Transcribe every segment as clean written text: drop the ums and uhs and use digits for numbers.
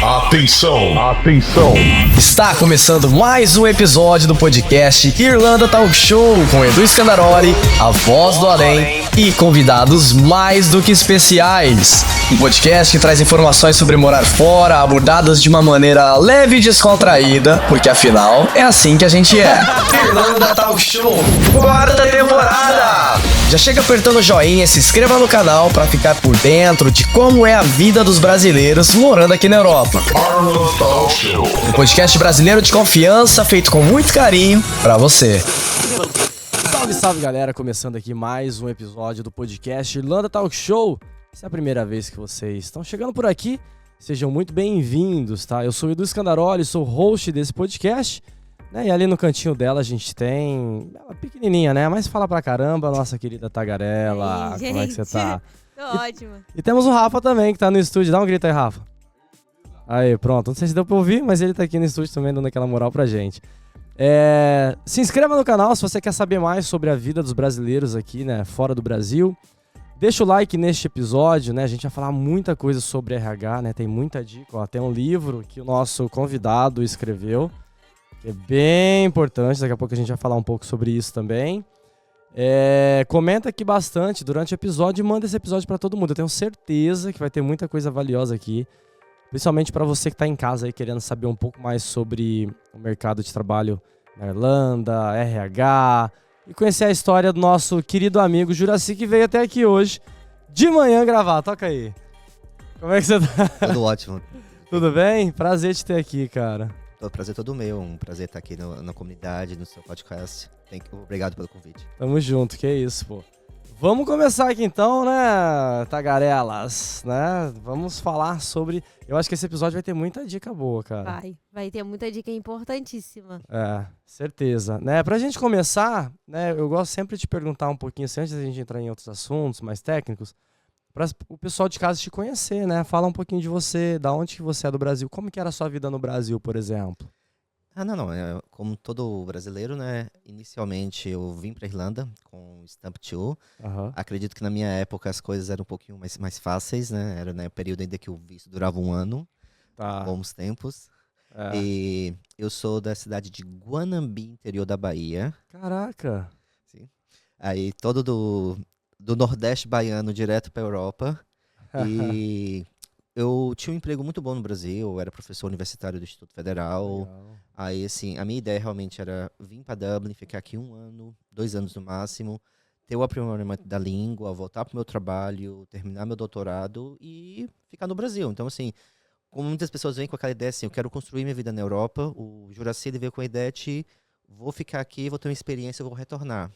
Atenção, atenção. Está começando mais um episódio do podcast Irlanda Talk Show com Edu Scandaroli, a voz do além e convidados mais do que especiais. Um podcast que traz informações sobre morar fora, abordadas de uma maneira leve e descontraída, porque afinal é assim que a gente é. Irlanda Talk Show, quarta temporada! Já chega apertando o joinha, se inscreva no canal para ficar por dentro de como é a vida dos brasileiros morando aqui na Europa. Irlanda Talk Show. Um podcast brasileiro de confiança, feito com muito carinho pra você. Salve, salve galera, começando aqui mais um episódio do podcast Irlanda Talk Show. Se é a primeira vez que vocês estão chegando por aqui, sejam muito bem-vindos, tá? Eu sou o Edu Scandaroli, sou host desse podcast, né? E ali no cantinho dela a gente tem, ela é pequenininha, né? Mas fala pra caramba, nossa querida Tagarela. Ei, como é que você tá? Tô ótima. E temos o Rafa também, que tá no estúdio. Dá um grito aí, Rafa. Aí, pronto. Não sei se deu pra ouvir, mas ele tá aqui no estúdio também dando aquela moral pra gente. Se inscreva no canal se você quer saber mais sobre a vida dos brasileiros aqui, né, fora do Brasil. Deixa o like neste episódio, né? A gente vai falar muita coisa sobre RH, né? Tem muita dica, ó. Tem um livro que o nosso convidado escreveu, que é bem importante. Daqui a pouco a gente vai falar um pouco sobre isso também. Comenta aqui bastante durante o episódio e manda esse episódio pra todo mundo. Eu tenho certeza que vai ter muita coisa valiosa aqui. Principalmente para você que está em casa aí querendo saber um pouco mais sobre o mercado de trabalho na Irlanda, RH, e conhecer a história do nosso querido amigo Juraci, que veio até aqui hoje de manhã gravar. Toca aí. Como é que você tá? Tudo ótimo. Tudo bem? Prazer te ter aqui, cara. O prazer é todo meu, um prazer estar aqui na comunidade, no seu podcast. Obrigado pelo convite. Tamo junto, que isso, pô. Vamos começar aqui então, né, tagarelas, né? Vamos falar sobre... Eu acho que esse episódio vai ter muita dica boa, cara. Vai ter muita dica importantíssima. Certeza. Né, pra gente começar, né, eu gosto sempre de perguntar um pouquinho, assim, antes da gente entrar em outros assuntos mais técnicos, para o pessoal de casa te conhecer, né? Fala um pouquinho de você, da onde que você é do Brasil, como que era a sua vida no Brasil, por exemplo? Não. Como todo brasileiro, né? Inicialmente eu vim para Irlanda com Stamp 2. Uhum. Acredito que na minha época as coisas eram um pouquinho mais fáceis, né? Era o período ainda que o visto durava 1 ano. Tá. Bons tempos. E eu sou da cidade de Guanambi, interior da Bahia. Caraca. Sim. Aí todo do Nordeste baiano direto para Europa. E eu tinha um emprego muito bom no Brasil, eu era professor universitário do Instituto Federal. Legal. Aí, assim, a minha ideia realmente era vir para Dublin, ficar aqui 1 ano, 2 anos no máximo, ter o aprimoramento da língua, voltar para o meu trabalho, terminar meu doutorado e ficar no Brasil. Então, assim, como muitas pessoas vêm com aquela ideia assim, eu quero construir minha vida na Europa, o Juraci veio com a ideia de vou ficar aqui, vou ter uma experiência, eu vou retornar.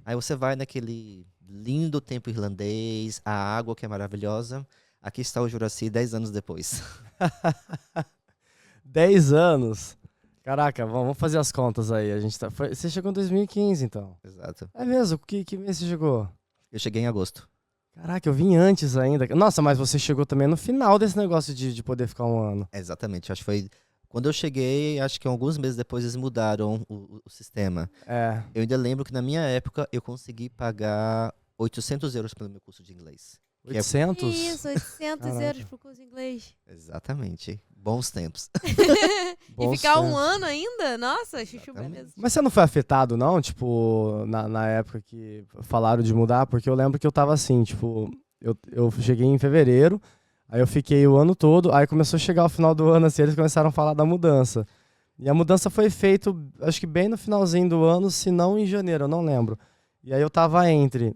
Aí você vai naquele lindo tempo irlandês, a água que é maravilhosa. Aqui está o Juraci 10 anos depois. 10 anos? Caraca, vamos fazer as contas aí. Você chegou em 2015, então. Exato. É mesmo? Que mês você chegou? Eu cheguei em agosto. Caraca, eu vim antes ainda. Nossa, mas você chegou também no final desse negócio de poder ficar 1 ano. Exatamente, acho que foi... Quando eu cheguei, acho que alguns meses depois eles mudaram o sistema. Eu ainda lembro que na minha época eu consegui pagar 800 euros pelo meu curso de inglês. 800? Isso, 800 euros pro curso de inglês. Exatamente. Bons tempos. E ficar 1 ano ainda? Nossa, chuchu beleza. Mas você não foi afetado, não? Tipo, na época que falaram de mudar? Porque eu lembro que eu tava assim, tipo... Eu cheguei em fevereiro, aí eu fiquei o ano todo, aí começou a chegar o final do ano, assim, eles começaram a falar da mudança. E a mudança foi feita, acho que bem no finalzinho do ano, se não em janeiro, eu não lembro. E aí eu tava entre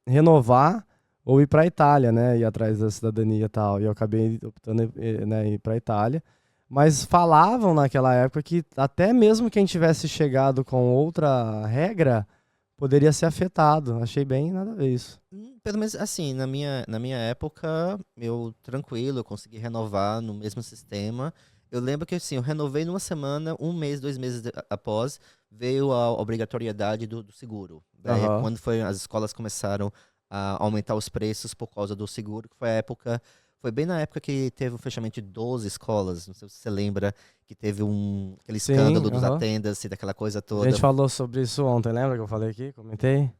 renovar... ou ir pra Itália, né, ir atrás da cidadania e tal, e eu acabei optando, né, ir pra Itália, mas falavam naquela época que até mesmo quem tivesse chegado com outra regra poderia ser afetado. Achei bem nada a ver isso. Pelo menos assim, na minha época, eu tranquilo, eu consegui renovar no mesmo sistema. Eu lembro que assim, eu renovei numa semana, 1 mês, 2 meses após, veio a obrigatoriedade do seguro. Daí, quando as escolas começaram a aumentar os preços por causa do seguro, que foi bem na época que teve o fechamento de 12 escolas, não sei se você lembra, que teve aquele escândalo dos attendance, daquela coisa toda. A gente falou sobre isso ontem, lembra que eu falei aqui? Comentei?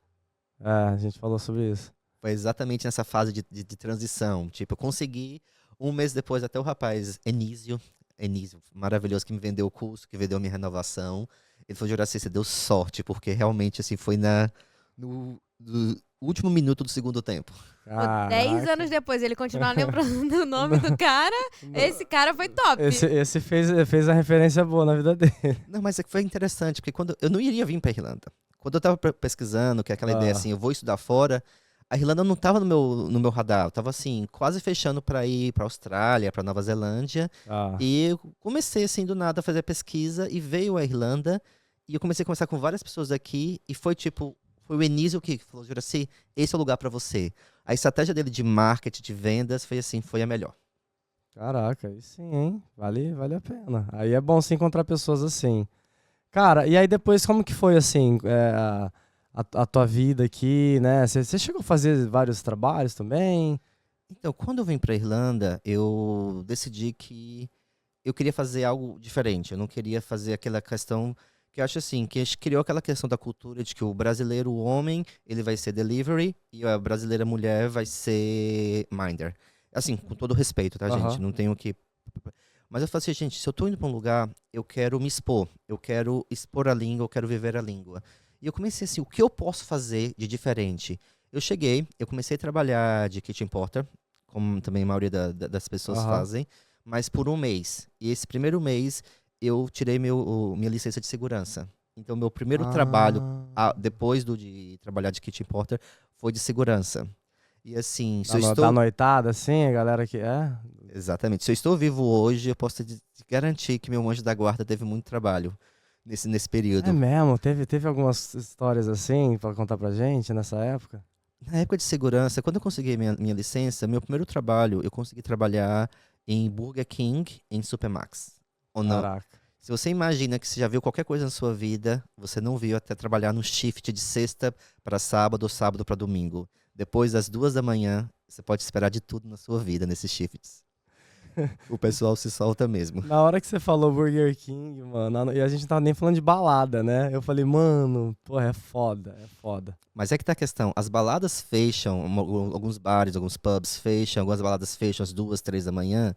A gente falou sobre isso. Foi exatamente nessa fase de transição, tipo, eu consegui Um mês depois, até o rapaz Enísio, maravilhoso, que me vendeu o curso, que vendeu a minha renovação. Ele falou, Juraci, você deu sorte, porque realmente, assim, foi no último minuto do segundo tempo. Pô, 10 anos depois, ele continuar lembrando do nome do cara. Esse cara foi top. Esse fez a referência boa na vida dele. Não, mas é que foi interessante, porque quando eu não iria vir para Irlanda. Quando eu tava pesquisando, que é aquela ideia assim, eu vou estudar fora, a Irlanda não tava no meu radar. Eu tava assim, quase fechando para ir para Austrália, para Nova Zelândia. E eu comecei assim do nada a fazer pesquisa e veio a Irlanda e eu comecei a conversar com várias pessoas aqui e foi o Enísio que falou, Juraci, esse é o lugar para você. A estratégia dele de marketing, de vendas, foi a melhor. Caraca, aí sim, hein? Vale a pena. Aí é bom se encontrar pessoas assim. Cara, e aí depois como que foi assim, a tua vida aqui, né? Você chegou a fazer vários trabalhos também? Então, quando eu vim para Irlanda, eu decidi que eu queria fazer algo diferente. Eu não queria fazer aquela questão que eu acho assim, que a gente criou aquela questão da cultura de que o brasileiro, o homem, ele vai ser delivery e a brasileira mulher vai ser minder. Assim, com todo respeito, tá, gente? Não tenho que... Mas eu falei assim, gente, se eu tô indo para um lugar, eu quero me expor. Eu quero expor a língua, eu quero viver a língua. E eu comecei assim, o que eu posso fazer de diferente? Eu comecei a trabalhar de kitchen porter, como também a maioria das pessoas fazem, mas por um mês. E esse primeiro mês, eu tirei minha licença de segurança. Então, meu primeiro trabalho, depois de trabalhar de kitchen porter, foi de segurança. E assim, se eu estou... Da noitada, assim, a galera que... Exatamente. Se eu estou vivo hoje, eu posso te garantir que meu anjo da guarda teve muito trabalho nesse período. É mesmo? Teve algumas histórias assim pra contar pra gente nessa época? Na época de segurança, quando eu consegui minha licença, meu primeiro trabalho, eu consegui trabalhar em Burger King, em Supermax. Ou não? Caraca. Se você imagina que você já viu qualquer coisa na sua vida, você não viu até trabalhar no shift de sexta para sábado ou sábado para domingo. Depois das 2 da manhã, você pode esperar de tudo na sua vida nesses shifts. O pessoal se solta mesmo. Na hora que você falou Burger King, mano, e a gente não tava nem falando de balada, né? Eu falei, mano, porra, é foda. Mas é que tá a questão, as baladas fecham, alguns bares, alguns pubs fecham, algumas baladas fecham às 2, 3 da manhã.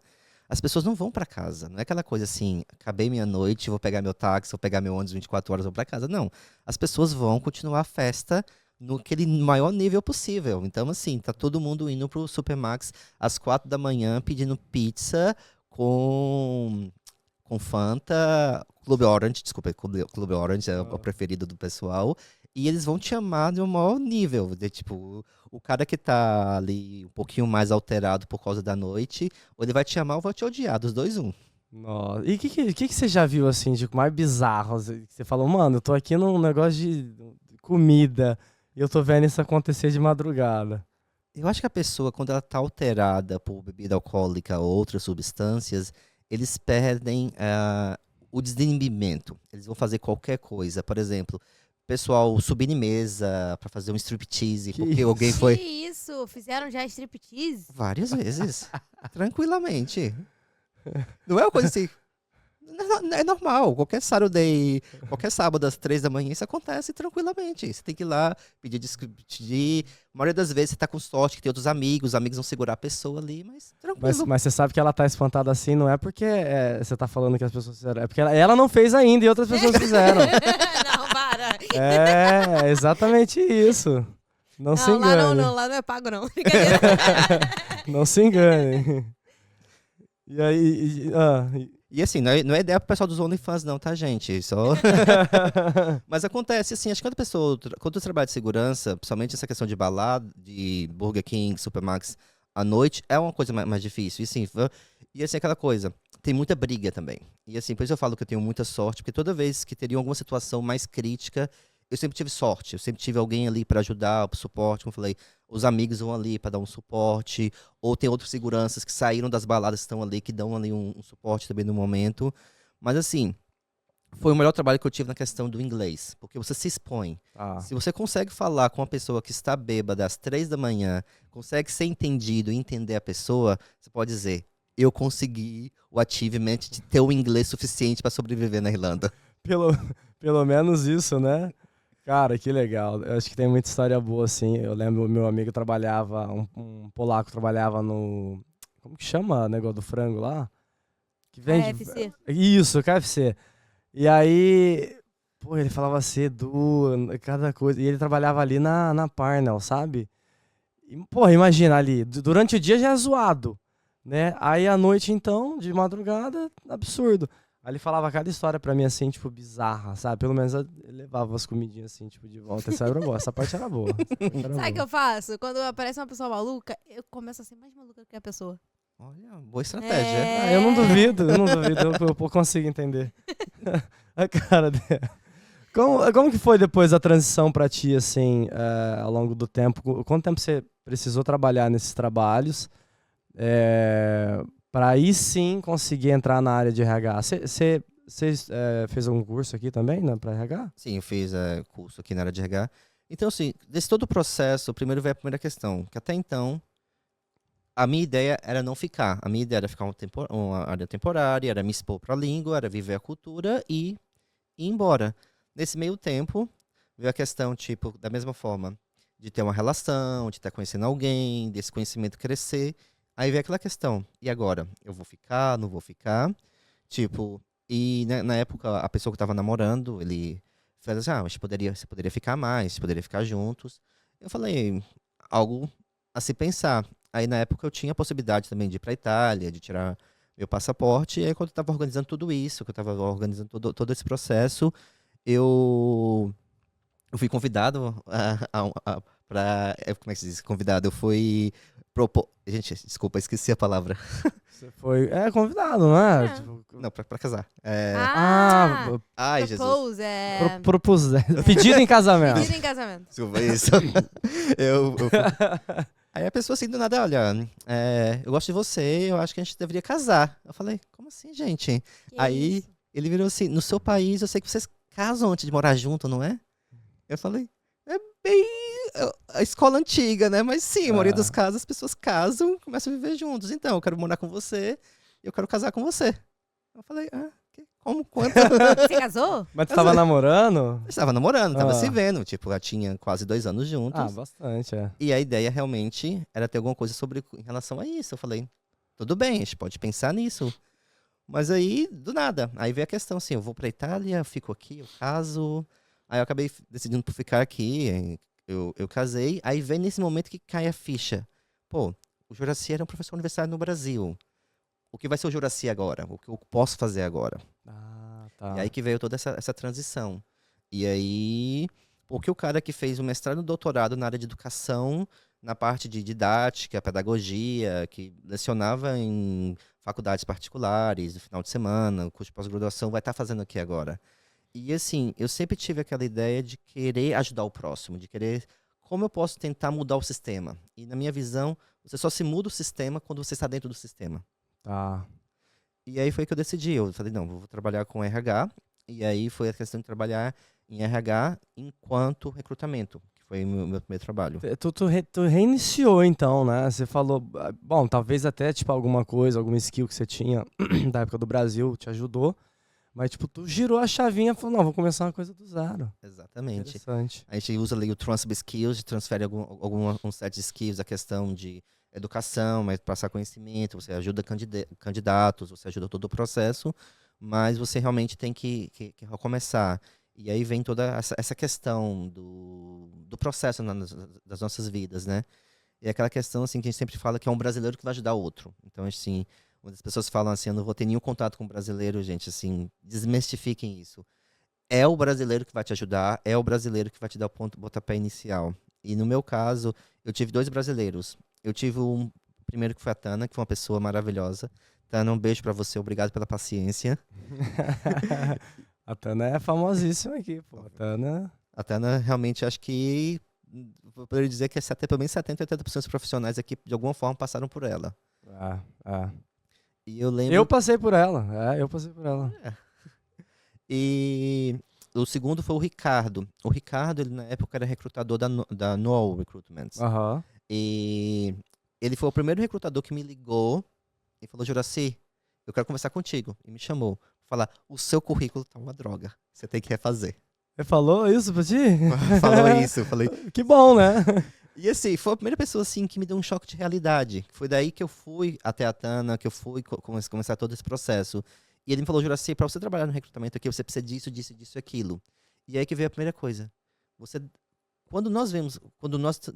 As pessoas não vão pra casa. Não é aquela coisa assim, acabei minha noite, vou pegar meu táxi, vou pegar meu ônibus 24 horas, vou pra casa. Não. As pessoas vão continuar a festa naquele maior nível possível. Então, assim, tá todo mundo indo pro Supermax às 4 da manhã pedindo pizza com Fanta, Clube Orange, desculpa, Clube Orange é o preferido do pessoal. E eles vão te amar de um maior nível. De, tipo, o cara que tá ali um pouquinho mais alterado por causa da noite, ou ele vai te amar ou vai te odiar, dos dois, um. Nossa. E o que você já viu, assim, de mais bizarro? Você falou, mano, eu tô aqui num negócio de comida e eu tô vendo isso acontecer de madrugada. Eu acho que a pessoa, quando ela tá alterada por bebida alcoólica ou outras substâncias, eles perdem o desinibimento. Eles vão fazer qualquer coisa. Por exemplo, pessoal subir em mesa pra fazer um striptease, porque alguém foi... Que isso? Fizeram já striptease? Várias vezes. Tranquilamente. Não é uma coisa assim... É normal. Qualquer sábado às 3 da manhã, isso acontece tranquilamente. Você tem que ir lá, pedir. A maioria das vezes você tá com sorte, que tem outros amigos, os amigos vão segurar a pessoa ali, mas tranquilo. Mas você sabe que ela tá espantada assim, não é porque você tá falando que as pessoas fizeram, é porque ela não fez ainda e outras pessoas fizeram. Não, para. É exatamente isso. Não se engane. Lá não é pago não. Não se engane. E aí... E assim, não é ideia pro pessoal dos OnlyFans não, tá, gente? Só... Mas acontece, assim, acho que quando eu trabalho de segurança, principalmente essa questão de balada, de Burger King, Supermax, à noite, é uma coisa mais difícil. E assim, aquela coisa, tem muita briga também. E assim, por isso eu falo que eu tenho muita sorte, porque toda vez que teria alguma situação mais crítica, eu sempre tive sorte, eu sempre tive alguém ali para ajudar, para suporte, como eu falei, os amigos vão ali para dar um suporte, ou tem outros seguranças que saíram das baladas que estão ali, que dão ali um suporte também no momento. Mas assim, foi o melhor trabalho que eu tive na questão do inglês, porque você se expõe. Se você consegue falar com uma pessoa que está bêbada às 3 da manhã, consegue ser entendido e entender a pessoa, você pode dizer, eu consegui o achievement de ter o inglês suficiente para sobreviver na Irlanda. Pelo menos isso, né? Cara, que legal. Eu acho que tem muita história boa, assim. Eu lembro, meu amigo trabalhava, um polaco trabalhava no como que chama o negócio do frango lá? Que vende... KFC. Isso, KFC. E aí, pô, ele falava assim, Edu, cada coisa. E ele trabalhava ali na Parnell, sabe? E, porra, imagina ali, durante o dia já é zoado, né? Aí à noite, então, de madrugada, absurdo. Aí ele falava cada história pra mim, assim, tipo, bizarra, sabe? Pelo menos ele levava as comidinhas, assim, tipo, de volta. Essa era boa, essa parte era boa. Sabe o que eu faço? Quando aparece uma pessoa maluca, eu começo a ser mais maluca que a pessoa. Olha, boa estratégia. Ah, eu não duvido, eu consigo entender. A cara dela. Como que foi depois a transição pra ti, assim, ao longo do tempo? Quanto tempo você precisou trabalhar nesses trabalhos pra aí sim conseguir entrar na área de RH? Você fez algum curso aqui também, né, pra RH? Sim, eu fiz curso aqui na área de RH. Então, assim, desse todo o processo, primeiro veio a primeira questão, que até então, a minha ideia era não ficar. A minha ideia era ficar uma área temporária, era me expor para a língua, era viver a cultura e ir embora. Nesse meio tempo, veio a questão, tipo, da mesma forma, de ter uma relação, de estar conhecendo alguém, desse conhecimento crescer. Aí veio aquela questão, e agora? Eu vou ficar, não vou ficar? Tipo, e na época, a pessoa que estava namorando, ele falou assim, mas você poderia ficar mais, poderia ficar juntos. Eu falei, algo a se pensar. Aí, na época, eu tinha a possibilidade também de ir para a Itália, de tirar meu passaporte. E aí, quando eu estava organizando tudo isso, que eu estava organizando todo esse processo, eu fui convidado para... Como é que se diz? Convidado. Eu fui... Gente, desculpa, esqueci a palavra. Você foi... convidado, não é? Tipo, Não, para casar. Ai, Jesus. Propus. Pedido em casamento. Pedido em casamento. Desculpa, isso. Aí a pessoa assim, do nada, olha, eu gosto de você, eu acho que a gente deveria casar. Eu falei, como assim, gente? Aí ele virou assim, no seu país eu sei que vocês casam antes de morar junto, não é? Eu falei, é bem a escola antiga, né? Mas sim, a maioria dos casos as pessoas casam, começam a viver juntos. Então, eu quero morar com você e eu quero casar com você. Eu falei, como? Quanto? Você casou? Mas tu tava namorando? Estava namorando, tava se vendo. Tipo, já tinha quase 2 anos juntos. Ah, bastante, E a ideia realmente era ter alguma coisa em relação a isso. Eu falei, tudo bem, a gente pode pensar nisso. Mas aí, do nada. Aí veio a questão assim, eu vou pra Itália, eu fico aqui, eu caso. Aí eu acabei decidindo por ficar aqui, eu casei. Aí vem nesse momento que cai a ficha. Pô, o Juracy era um professor universitário no Brasil. O que vai ser o Juracy agora? O que eu posso fazer agora? Tá. E aí que veio toda essa transição. E aí, porque o cara que fez o mestrado e o doutorado na área de educação, na parte de didática, pedagogia, que lecionava em faculdades particulares, no final de semana, curso de pós-graduação, vai estar fazendo aqui agora. E assim, eu sempre tive aquela ideia de querer ajudar o próximo, de querer como eu posso tentar mudar o sistema. E na minha visão, você só se muda o sistema quando você está dentro do sistema. Tá. E aí foi que eu decidi, eu falei, não, vou trabalhar com RH, e aí foi a questão de trabalhar em RH enquanto recrutamento, que foi o meu primeiro trabalho. Tu reiniciou então, né? Você falou, bom, talvez até tipo alguma coisa, alguma skill que você tinha da época do Brasil te ajudou, mas tipo, tu girou a chavinha e falou, não, vou começar uma coisa do zero. Exatamente. Interessante. A gente usa ali o Transfer Skills, transfere um set de skills, a questão de educação, mas passar conhecimento, você ajuda candidatos, você ajuda todo o processo, mas você realmente tem que recomeçar. E aí vem toda essa questão do processo das nossas vidas, né? E aquela questão assim, que a gente sempre fala que é um brasileiro que vai ajudar o outro. Então, assim, quando as pessoas falam assim, eu não vou ter nenhum contato com o brasileiro, gente, assim, desmistifiquem isso. É o brasileiro que vai te ajudar, é o brasileiro que vai te dar o pontapé inicial. E no meu caso, eu tive 2 brasileiros. Eu tive um primeiro que foi a Tana, que foi uma pessoa maravilhosa. Tana, um beijo pra você, obrigado pela paciência. A Tana é famosíssima aqui, pô. A Tana realmente, acho que, eu poderia dizer que pelo menos 70, 80% dos profissionais aqui, de alguma forma, passaram por ela. E eu lembro... Eu passei por ela. E o segundo foi o Ricardo. O Ricardo, ele na época era recrutador da Noel Recruitment. E ele foi o primeiro recrutador que me ligou e falou, Juracy, eu quero conversar contigo. E me chamou. Falar, o seu currículo tá uma droga. Você tem que refazer. Ele falou isso pra ti? Falou isso. Eu falei, que bom, né? E assim, foi a primeira pessoa assim que me deu um choque de realidade. Foi daí que eu fui até a Tana, que eu fui começar todo esse processo. E ele me falou, Juraci, para você trabalhar no recrutamento aqui, você precisa disso, disso, disso e aquilo. E aí que veio a primeira coisa. Quando nós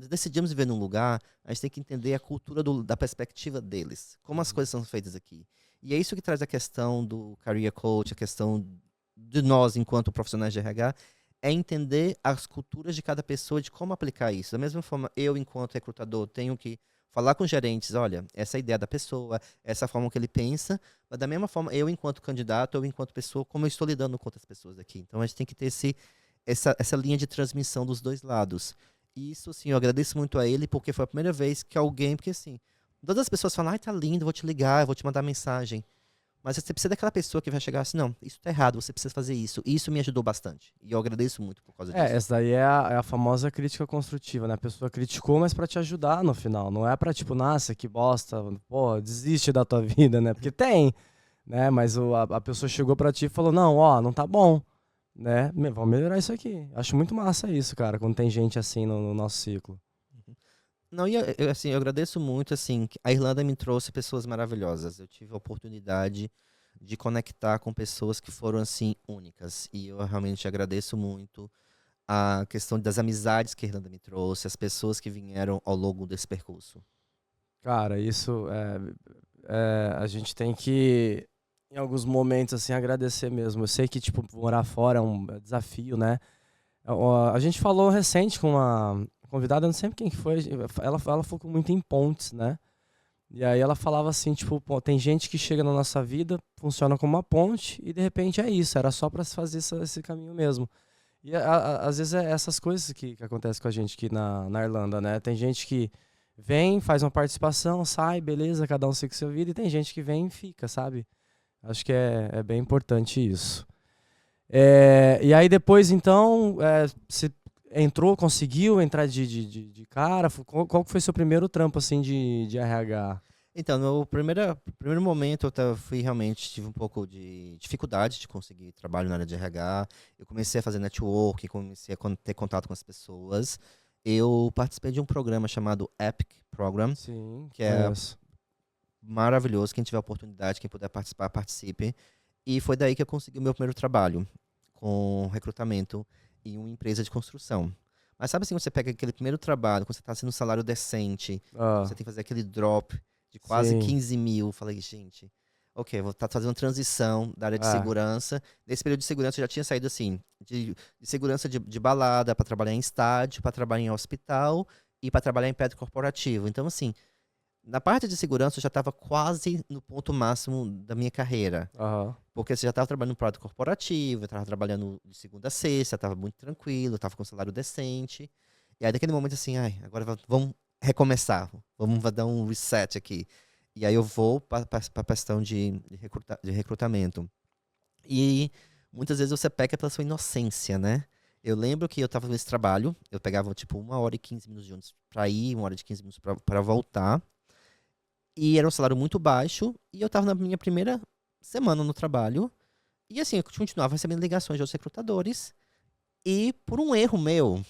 decidimos viver num lugar, a gente tem que entender a cultura da perspectiva deles. Como as coisas são feitas aqui. E é isso que traz a questão do career coach, a questão de nós, enquanto profissionais de RH, é entender as culturas de cada pessoa, de como aplicar isso. Da mesma forma, eu, enquanto recrutador, tenho que falar com os gerentes, olha, essa é a ideia da pessoa, essa é a forma que ele pensa, mas da mesma forma, eu, enquanto candidato, eu, enquanto pessoa, como eu estou lidando com outras pessoas aqui. Então, a gente tem que ter essa linha de transmissão dos dois lados. E isso, assim, eu agradeço muito a ele, porque foi a primeira vez que alguém, porque assim, todas as pessoas falam, ai, tá lindo, vou te ligar, vou te mandar mensagem. Mas você precisa daquela pessoa que vai chegar assim, não, isso tá errado, você precisa fazer isso. E isso me ajudou bastante. E eu agradeço muito por causa disso. Essa daí é a famosa crítica construtiva, né? A pessoa criticou, mas pra te ajudar no final. Não é pra tipo, nossa, que bosta, pô, desiste da tua vida, né? Porque tem, né? Mas a pessoa chegou pra ti e falou, não, ó, não tá bom, né? Vamos melhorar isso aqui. Acho muito massa isso, cara, quando tem gente assim no nosso ciclo. Não, e eu agradeço muito, assim, que a Irlanda me trouxe pessoas maravilhosas. Eu tive a oportunidade de conectar com pessoas que foram, assim, únicas. E eu realmente agradeço muito a questão das amizades que a Irlanda me trouxe, as pessoas que vieram ao longo desse percurso. Cara, isso a gente tem que, em alguns momentos, assim, agradecer mesmo. Eu sei que, tipo, morar fora é um desafio, né? A gente falou recente com uma convidada, eu não sei quem que foi, ela focou muito em pontes, né? E aí ela falava assim, tipo, pô, tem gente que chega na nossa vida, funciona como uma ponte, e de repente é isso, era só pra se fazer esse caminho mesmo. E às vezes é essas coisas que acontecem com a gente aqui na Irlanda, né? Tem gente que vem, faz uma participação, sai, beleza, cada um segue sua vida, e tem gente que vem e fica, sabe? Acho que é bem importante isso. E aí depois, então, você entrou, conseguiu entrar de cara? Qual foi seu primeiro trampo, assim, de RH? Então, no primeiro momento, tive um pouco de dificuldade de conseguir trabalho na área de RH. Eu comecei a fazer network, comecei a ter contato com as pessoas. Eu participei de um programa chamado Epic Program, Sim, que é maravilhoso. Quem tiver oportunidade, quem puder participar, participe. E foi daí que eu consegui o meu primeiro trabalho com recrutamento em uma empresa de construção. Mas sabe assim, você pega aquele primeiro trabalho, quando você está sendo um salário decente, você tem que fazer aquele drop de quase 15 mil. Falei, gente, ok, vou estar fazendo transição da área de segurança. Nesse período de segurança eu já tinha saído assim, de segurança de balada, para trabalhar em estádio, para trabalhar em hospital e para trabalhar em prédio corporativo. Então, assim, na parte de segurança eu já estava quase no ponto máximo da minha carreira. Porque você já estava trabalhando no prédio corporativo, eu estava trabalhando de segunda a sexta, estava muito tranquilo, estava com um salário decente. E aí, naquele momento, assim, agora vamos recomeçar, vamos dar um reset aqui. E aí eu vou para a questão de recrutamento. E muitas vezes você peca pela sua inocência, né? Eu lembro que eu estava nesse trabalho, eu pegava tipo 1 hora e 15 minutos de ônibus para ir, 1 hora e 15 minutos para voltar. E era um salário muito baixo, e eu estava na minha primeira semana no trabalho. E assim, eu continuava recebendo ligações de outros recrutadores. E por um erro meu,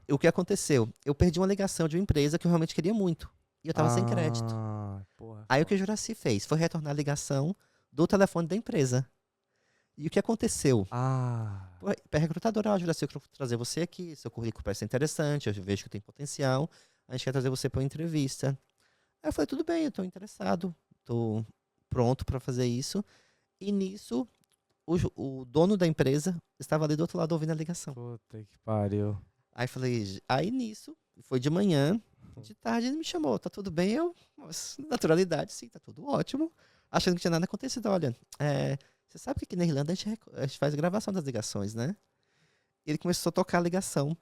o que aconteceu? Eu perdi uma ligação de uma empresa que eu realmente queria muito. E eu estava sem crédito. Aí o que o Juraci fez foi retornar a ligação do telefone da empresa. E o que aconteceu? A recrutadora, Juraci, eu quero trazer você aqui, seu currículo parece interessante, eu vejo que tem potencial, a gente quer trazer você para uma entrevista. Aí eu falei, tudo bem, eu estou interessado, estou pronto para fazer isso. E nisso, o dono da empresa estava ali do outro lado ouvindo a ligação. Puta que pariu. Aí nisso, foi de manhã, de tarde ele me chamou, tá tudo bem? Naturalidade, sim, tá tudo ótimo. Achando que tinha nada acontecido, olha, você sabe que aqui na Irlanda a gente faz gravação das ligações, né? Ele começou a tocar a ligação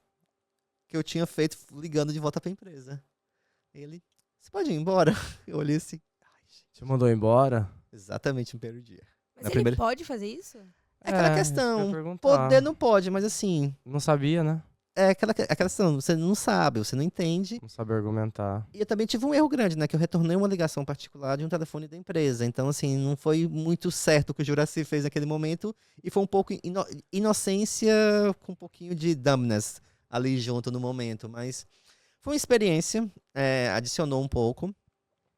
que eu tinha feito ligando de volta para a empresa. Ele, você pode ir embora? Eu olhei assim. Te mandou embora? Exatamente no primeiro dia. Mas ele pode fazer isso? É aquela questão. Poder não pode, mas assim. Não sabia, né? É aquela questão, você não sabe, você não entende. Não sabe argumentar. E eu também tive um erro grande, né? Que eu retornei uma ligação particular de um telefone da empresa. Então, assim, não foi muito certo o que o Juraci fez naquele momento. E foi um pouco inocência com um pouquinho de dumbness ali junto no momento. Mas Foi uma experiência, adicionou um pouco.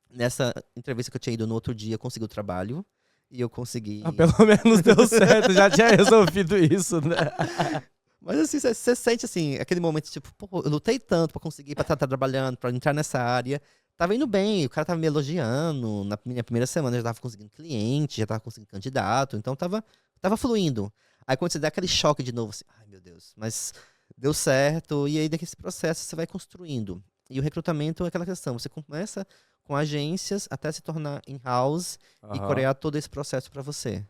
Nessa entrevista que eu tinha ido no outro dia, eu consegui o trabalho. E eu consegui... Pelo menos deu certo, já tinha resolvido isso, né? Mas assim, você sente assim, aquele momento tipo, pô, eu lutei tanto pra conseguir, pra estar trabalhando, pra entrar nessa área. Tava indo bem, o cara tava me elogiando. Na minha primeira semana eu já tava conseguindo cliente, já tava conseguindo candidato. Então tava fluindo. Aí quando você dá aquele choque de novo, assim, ai meu Deus, mas deu certo. E aí desse processo você vai construindo. E o recrutamento é aquela questão, você começa com agências até se tornar in-house e corear todo esse processo pra você.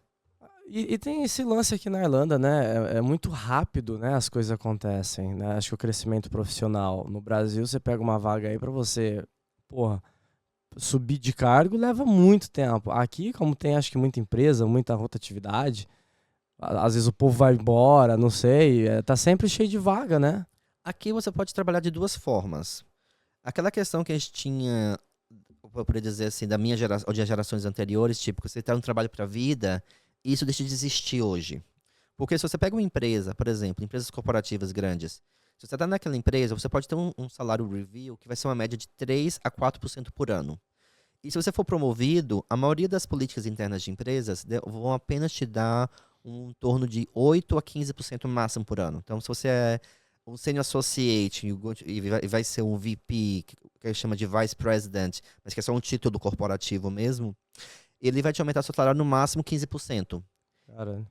E tem esse lance aqui na Irlanda, né? É muito rápido, né? As coisas acontecem, né? Acho que o crescimento profissional no Brasil, você pega uma vaga aí pra você, porra, subir de cargo leva muito tempo. Aqui, como tem, acho que muita empresa, muita rotatividade, às vezes o povo vai embora, não sei, tá sempre cheio de vaga, né? Aqui você pode trabalhar de duas formas. Aquela questão que a gente tinha, eu poderia dizer assim, da minha geração, ou de gerações anteriores, tipo, você está no trabalho para a vida, isso deixa de existir hoje. Porque se você pega uma empresa, por exemplo, empresas corporativas grandes, se você está naquela empresa, você pode ter um salário review que vai ser uma média de 3 a 4% por ano. E se você for promovido, a maioria das políticas internas de empresas vão apenas te dar um torno de 8 a 15% máximo por ano. Então, se você é um senior associate e vai ser um VP, que chama de vice president, mas que é só um título corporativo mesmo, ele vai te aumentar seu salário no máximo 15%. Caralho.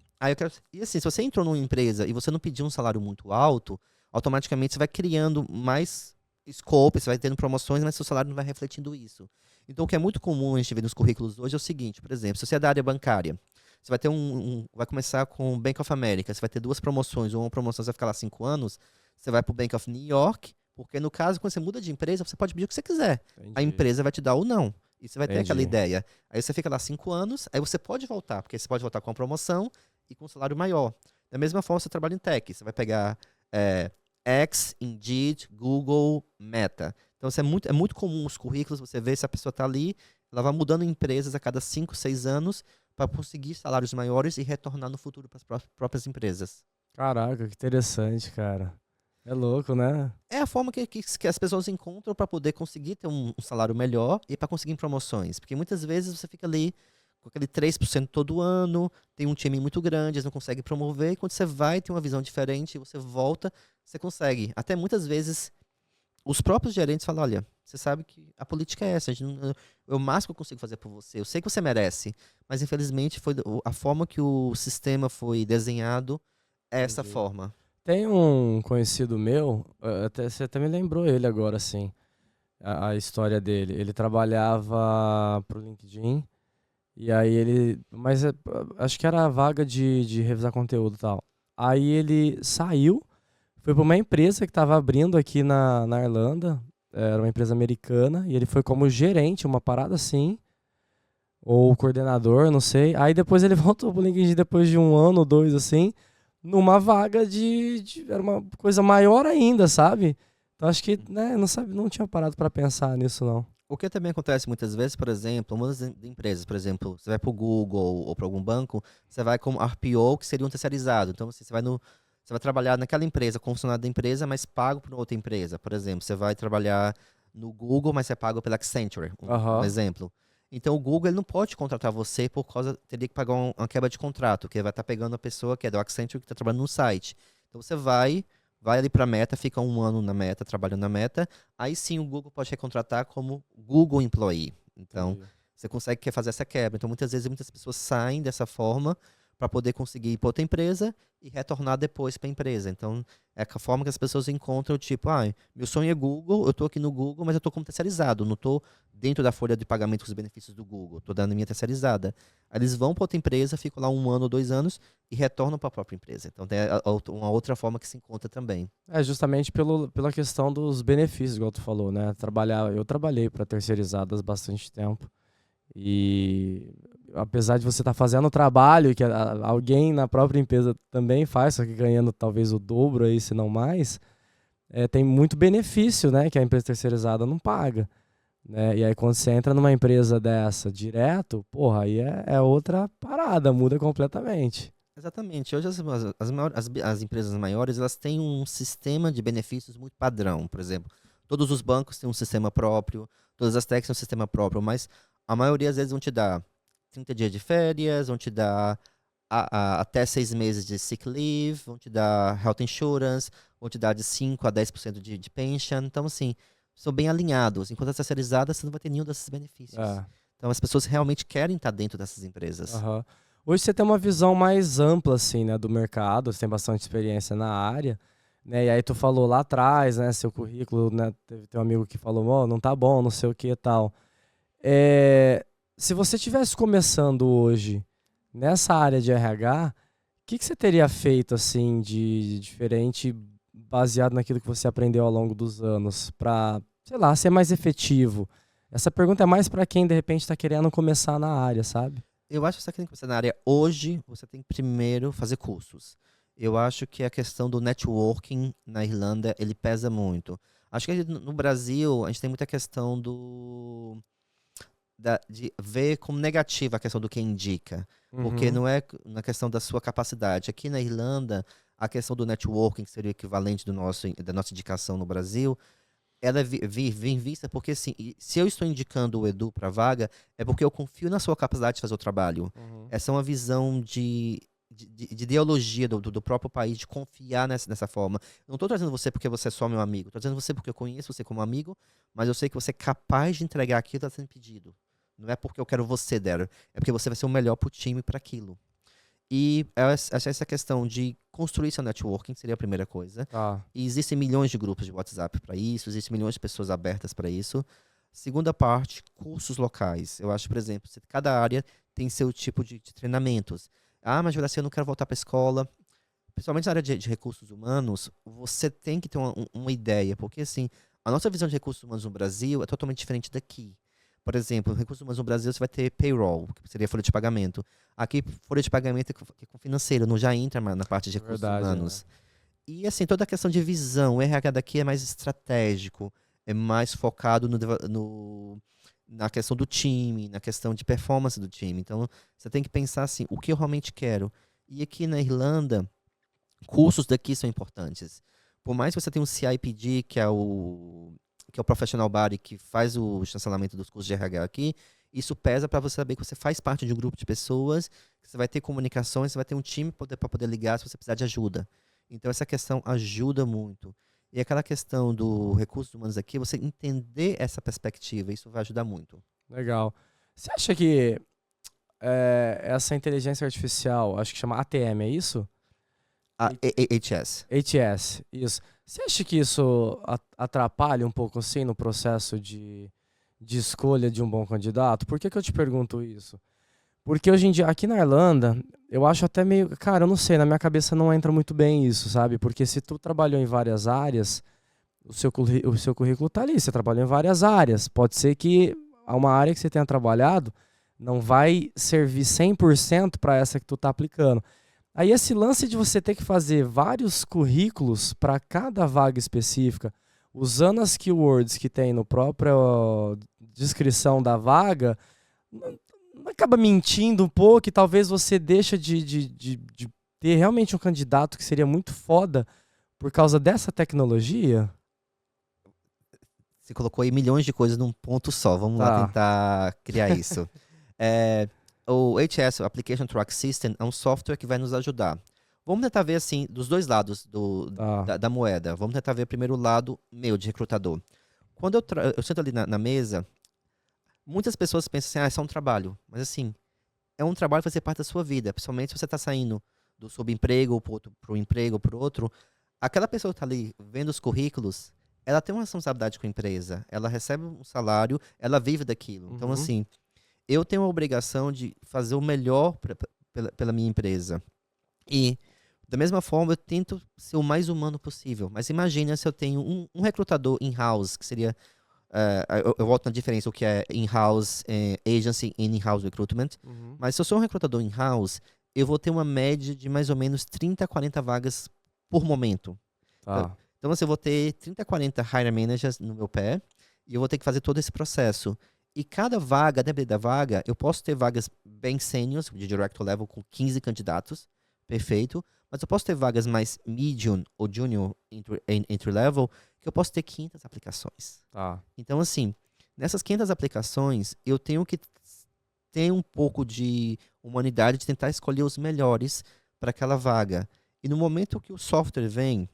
E assim, se você entrou numa empresa e você não pediu um salário muito alto, automaticamente você vai criando mais scope, você vai tendo promoções, mas seu salário não vai refletindo isso. Então, o que é muito comum a gente ver nos currículos hoje é o seguinte, por exemplo, se você é da área bancária, você vai ter vai começar com o Bank of America, você vai ter 2 promoções, ou uma promoção você vai ficar lá 5 anos, você vai para o Bank of New York, porque no caso, quando você muda de empresa, você pode pedir o que você quiser. Entendi. A empresa vai te dar ou não. E você vai ter aquela Entendi. ideia. Aí você fica lá 5 anos, aí você pode voltar, porque você pode voltar com uma promoção e com um salário maior. Da mesma forma, você trabalha em tech. Você vai pegar X, Indeed, Google, Meta. Então, isso é muito comum os currículos, você vê se a pessoa está ali, ela vai mudando empresas a cada 5, 6 anos para conseguir salários maiores e retornar no futuro para as próprias empresas. Caraca, que interessante, cara. É louco, né? É a forma que as pessoas encontram para poder conseguir ter um salário melhor e para conseguir promoções. Porque muitas vezes você fica ali com aquele 3% todo ano, tem um time muito grande, eles não conseguem promover, e quando você vai, tem uma visão diferente, você volta, você consegue. Até muitas vezes, os próprios gerentes falam, olha, você sabe que a política é essa, o máximo que eu consigo fazer por você, eu sei que você merece, mas infelizmente foi a forma que o sistema foi desenhado é essa Entendi. forma. Tem um conhecido meu, você até me lembrou ele agora, assim, a história dele. Ele trabalhava pro LinkedIn, e aí acho que era a vaga de revisar conteúdo e tal. Aí ele saiu, foi pra uma empresa que tava abrindo aqui na Irlanda, era uma empresa americana, e ele foi como gerente, uma parada assim, ou coordenador, não sei. Aí depois ele voltou pro LinkedIn depois de 1 ano ou 2, assim, numa vaga era uma coisa maior ainda, sabe? Então acho que, né, não tinha parado pra pensar nisso, não. O que também acontece muitas vezes, por exemplo, muitas empresas, por exemplo, você vai para o Google ou para algum banco, você vai como RPO, que seria um terceirizado. Então você vai trabalhar naquela empresa, como funcionário da empresa, mas pago por outra empresa. Por exemplo, você vai trabalhar no Google, mas é pago pela Accenture, um exemplo. Então o Google ele não pode contratar você por causa, teria que pagar uma quebra de contrato, que vai estar pegando a pessoa que é do Accenture que está trabalhando no site. Então você vai ali para a Meta, fica 1 ano na Meta, trabalhando na Meta, aí sim o Google pode recontratar como Google Employee. Então você consegue fazer essa quebra. Então muitas vezes muitas pessoas saem dessa forma para poder conseguir ir para outra empresa e retornar depois para a empresa. Então é a forma que as pessoas encontram, tipo, meu sonho é Google, eu estou aqui no Google, mas eu estou como terceirizado, não estou dentro da folha de pagamento com os benefícios do Google, estou dando a minha terceirizada. Aí eles vão para outra empresa, ficam lá 1 ano ou 2 anos e retornam para a própria empresa. Então tem uma outra forma que se encontra também. É justamente pela questão dos benefícios, igual tu falou, né? Eu trabalhei para terceirizadas bastante tempo. E apesar de você estar fazendo o trabalho que alguém na própria empresa também faz, só que ganhando talvez o dobro aí, se não mais, tem muito benefício, né, que a empresa terceirizada não paga, né? E aí quando você entra numa empresa dessa direto, porra, aí é outra parada, muda completamente. Exatamente. Hoje as empresas maiores elas têm um sistema de benefícios muito padrão. Por exemplo, Todos os bancos têm um sistema próprio, todas as techs têm um sistema próprio, mas a maioria às vezes vão te dar 30 dias de férias, vão te dar até 6 meses de sick leave, vão te dar health insurance, vão te dar de 5 a 10% de pension. Então, assim, são bem alinhados. Enquanto as terceirizadas, você não vai ter nenhum desses benefícios. Então, as pessoas realmente querem estar dentro dessas empresas. Hoje você tem uma visão mais ampla, assim, né, do mercado, você tem bastante experiência na área, né, e aí tu falou lá atrás, né, seu currículo, né, teve um amigo que falou, não tá bom, não sei o que e tal. Se você estivesse começando hoje nessa área de RH, o que você teria feito, assim, de diferente, baseado naquilo que você aprendeu ao longo dos anos, para, sei lá, ser mais efetivo? Essa pergunta é mais para quem, de repente, está querendo começar na área, sabe? Eu acho que você quer começar na área hoje, você tem que primeiro fazer cursos. Eu acho que a questão do networking na Irlanda, ele pesa muito. Acho que no Brasil, a gente tem muita questão de ver como negativa a questão do que indica. Porque não é na questão da sua capacidade. Aqui na Irlanda, a questão do networking, que seria o equivalente da nossa indicação no Brasil, ela vem vista porque, assim, se eu estou indicando o Edu para a vaga, é porque eu confio na sua capacidade de fazer o trabalho. Essa é uma visão de ideologia do próprio país, de confiar nessa forma. Não estou trazendo você porque você é só meu amigo. Estou trazendo você porque eu conheço você como amigo, mas eu sei que você é capaz de entregar aquilo que está sendo pedido. Não é porque eu quero você, Daryl. É porque você vai ser o melhor para o time para aquilo. E essa questão de construir seu networking seria a primeira coisa. E existem milhões de grupos de WhatsApp para isso, existem milhões de pessoas abertas para isso. Segunda parte, cursos locais. Eu acho, por exemplo, cada área tem seu tipo de treinamentos. Mas Juraci, eu não quero voltar para a escola. Principalmente na área de recursos humanos, você tem que ter uma ideia. Porque, assim, a nossa visão de recursos humanos no Brasil é totalmente diferente daqui. Por exemplo, em recursos humanos no Brasil, você vai ter payroll, que seria folha de pagamento. Aqui, folha de pagamento é com financeiro, não já entra na parte de recursos humanos. E, assim, toda a questão de visão, o RH daqui é mais estratégico, é mais focado na questão do time, na questão de performance do time. Então, você tem que pensar assim, o que eu realmente quero? E aqui na Irlanda, cursos daqui são importantes. Por mais que você tenha um CIPD, que é o Professional Body, que faz o chancelamento dos cursos de RH aqui, isso pesa para você saber que você faz parte de um grupo de pessoas, que você vai ter comunicações, você vai ter um time para poder ligar se você precisar de ajuda. Então, essa questão ajuda muito. E aquela questão do recursos humanos aqui, você entender essa perspectiva, isso vai ajudar muito. Legal. Você acha que essa inteligência artificial, acho que chama ATM, é isso? HS. HS, isso. Você acha que isso atrapalha um pouco, assim, no processo de escolha de um bom candidato? Por que eu te pergunto isso? Porque hoje em dia, aqui na Irlanda, eu acho até meio... Cara, eu não sei, na minha cabeça não entra muito bem isso, sabe? Porque se tu trabalhou em várias áreas, o seu currículo tá ali, você trabalhou em várias áreas. Pode ser que uma área que você tenha trabalhado não vai servir 100% para essa que tu tá aplicando. Aí esse lance de você ter que fazer vários currículos para cada vaga específica, usando as keywords que tem no próprio descrição da vaga, acaba mentindo um pouco e talvez você deixa de ter realmente um candidato que seria muito foda por causa dessa tecnologia? Você colocou aí milhões de coisas num ponto só. Vamos lá tentar criar isso. O HS, o Application Track System, é um software que vai nos ajudar. Vamos tentar ver, assim, dos dois lados da moeda. Vamos tentar ver primeiro o lado meu, de recrutador. Quando eu sento ali na mesa, muitas pessoas pensam assim, isso é um trabalho. Mas, assim, é um trabalho que vai ser parte da sua vida. Principalmente se você está saindo do subemprego para o emprego ou para o outro. Aquela pessoa que está ali vendo os currículos, ela tem uma responsabilidade com a empresa. Ela recebe um salário, ela vive daquilo. Então, assim, eu tenho a obrigação de fazer o melhor pela minha empresa. E, da mesma forma, eu tento ser o mais humano possível. Mas imagina se eu tenho um recrutador in-house, que seria... eu volto na diferença, o que é in-house agency e in-house recruitment. Mas se eu sou um recrutador in-house, eu vou ter uma média de mais ou menos 30 a 40 vagas por momento. Então, assim, eu vou ter 30 a 40 hiring managers no meu pé e eu vou ter que fazer todo esse processo. E cada vaga, dependendo da vaga, eu posso ter vagas bem seniors, de director level, com 15 candidatos, perfeito. Mas eu posso ter vagas mais medium ou junior entry level, que eu posso ter 500 aplicações. Tá. Então, assim, nessas 500 aplicações, eu tenho que ter um pouco de humanidade de tentar escolher os melhores para aquela vaga. E no momento que o software vem,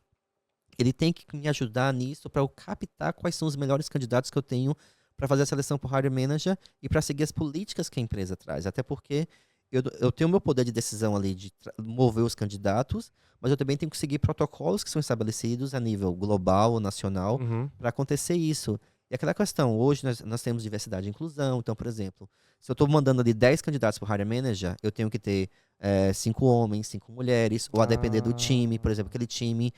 ele tem que me ajudar nisso para eu captar quais são os melhores candidatos que eu tenho para fazer a seleção por hiring manager e para seguir as políticas que a empresa traz. Até porque eu tenho o meu poder de decisão ali de mover os candidatos, mas eu também tenho que seguir protocolos que são estabelecidos a nível global ou nacional para acontecer isso. E aquela questão, hoje nós temos diversidade e inclusão, então, por exemplo, se eu estou mandando ali 10 candidatos para o hiring manager, eu tenho que ter 5 homens, 5 mulheres, ou a depender do time, por exemplo, aquele time,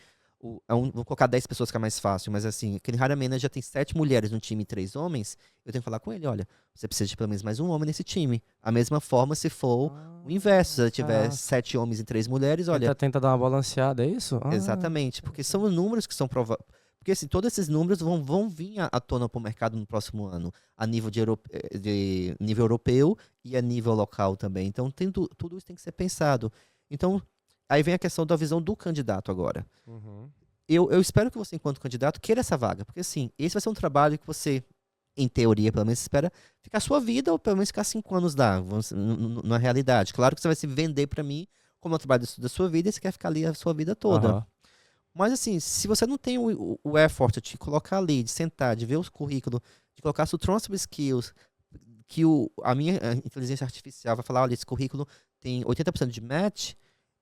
vou colocar 10 pessoas que é mais fácil, mas assim, aquele hiring manager tem 7 mulheres no time e 3 homens, eu tenho que falar com ele, olha, você precisa de pelo menos mais um homem nesse time. A mesma forma se for o inverso, se ele tiver 7 homens e 3 mulheres, olha... Tenta dar uma balanceada, é isso? Exatamente, porque são os números que são provados. Porque assim, todos esses números vão vir à tona para o mercado no próximo ano, a nível de nível europeu e a nível local também. Então, tudo isso tem que ser pensado. Então, aí vem a questão da visão do candidato agora. Eu espero que você, enquanto candidato, queira essa vaga. Porque assim, esse vai ser um trabalho que você, em teoria, pelo menos, espera ficar a sua vida ou pelo menos ficar 5 anos lá, na realidade. Claro que você vai se vender para mim como um trabalho da sua vida e você quer ficar ali a sua vida toda. Mas assim, se você não tem o effort de colocar ali, de sentar, de ver os currículos, de colocar seu transfer skills, que a minha inteligência artificial vai falar, olha, esse currículo tem 80% de match,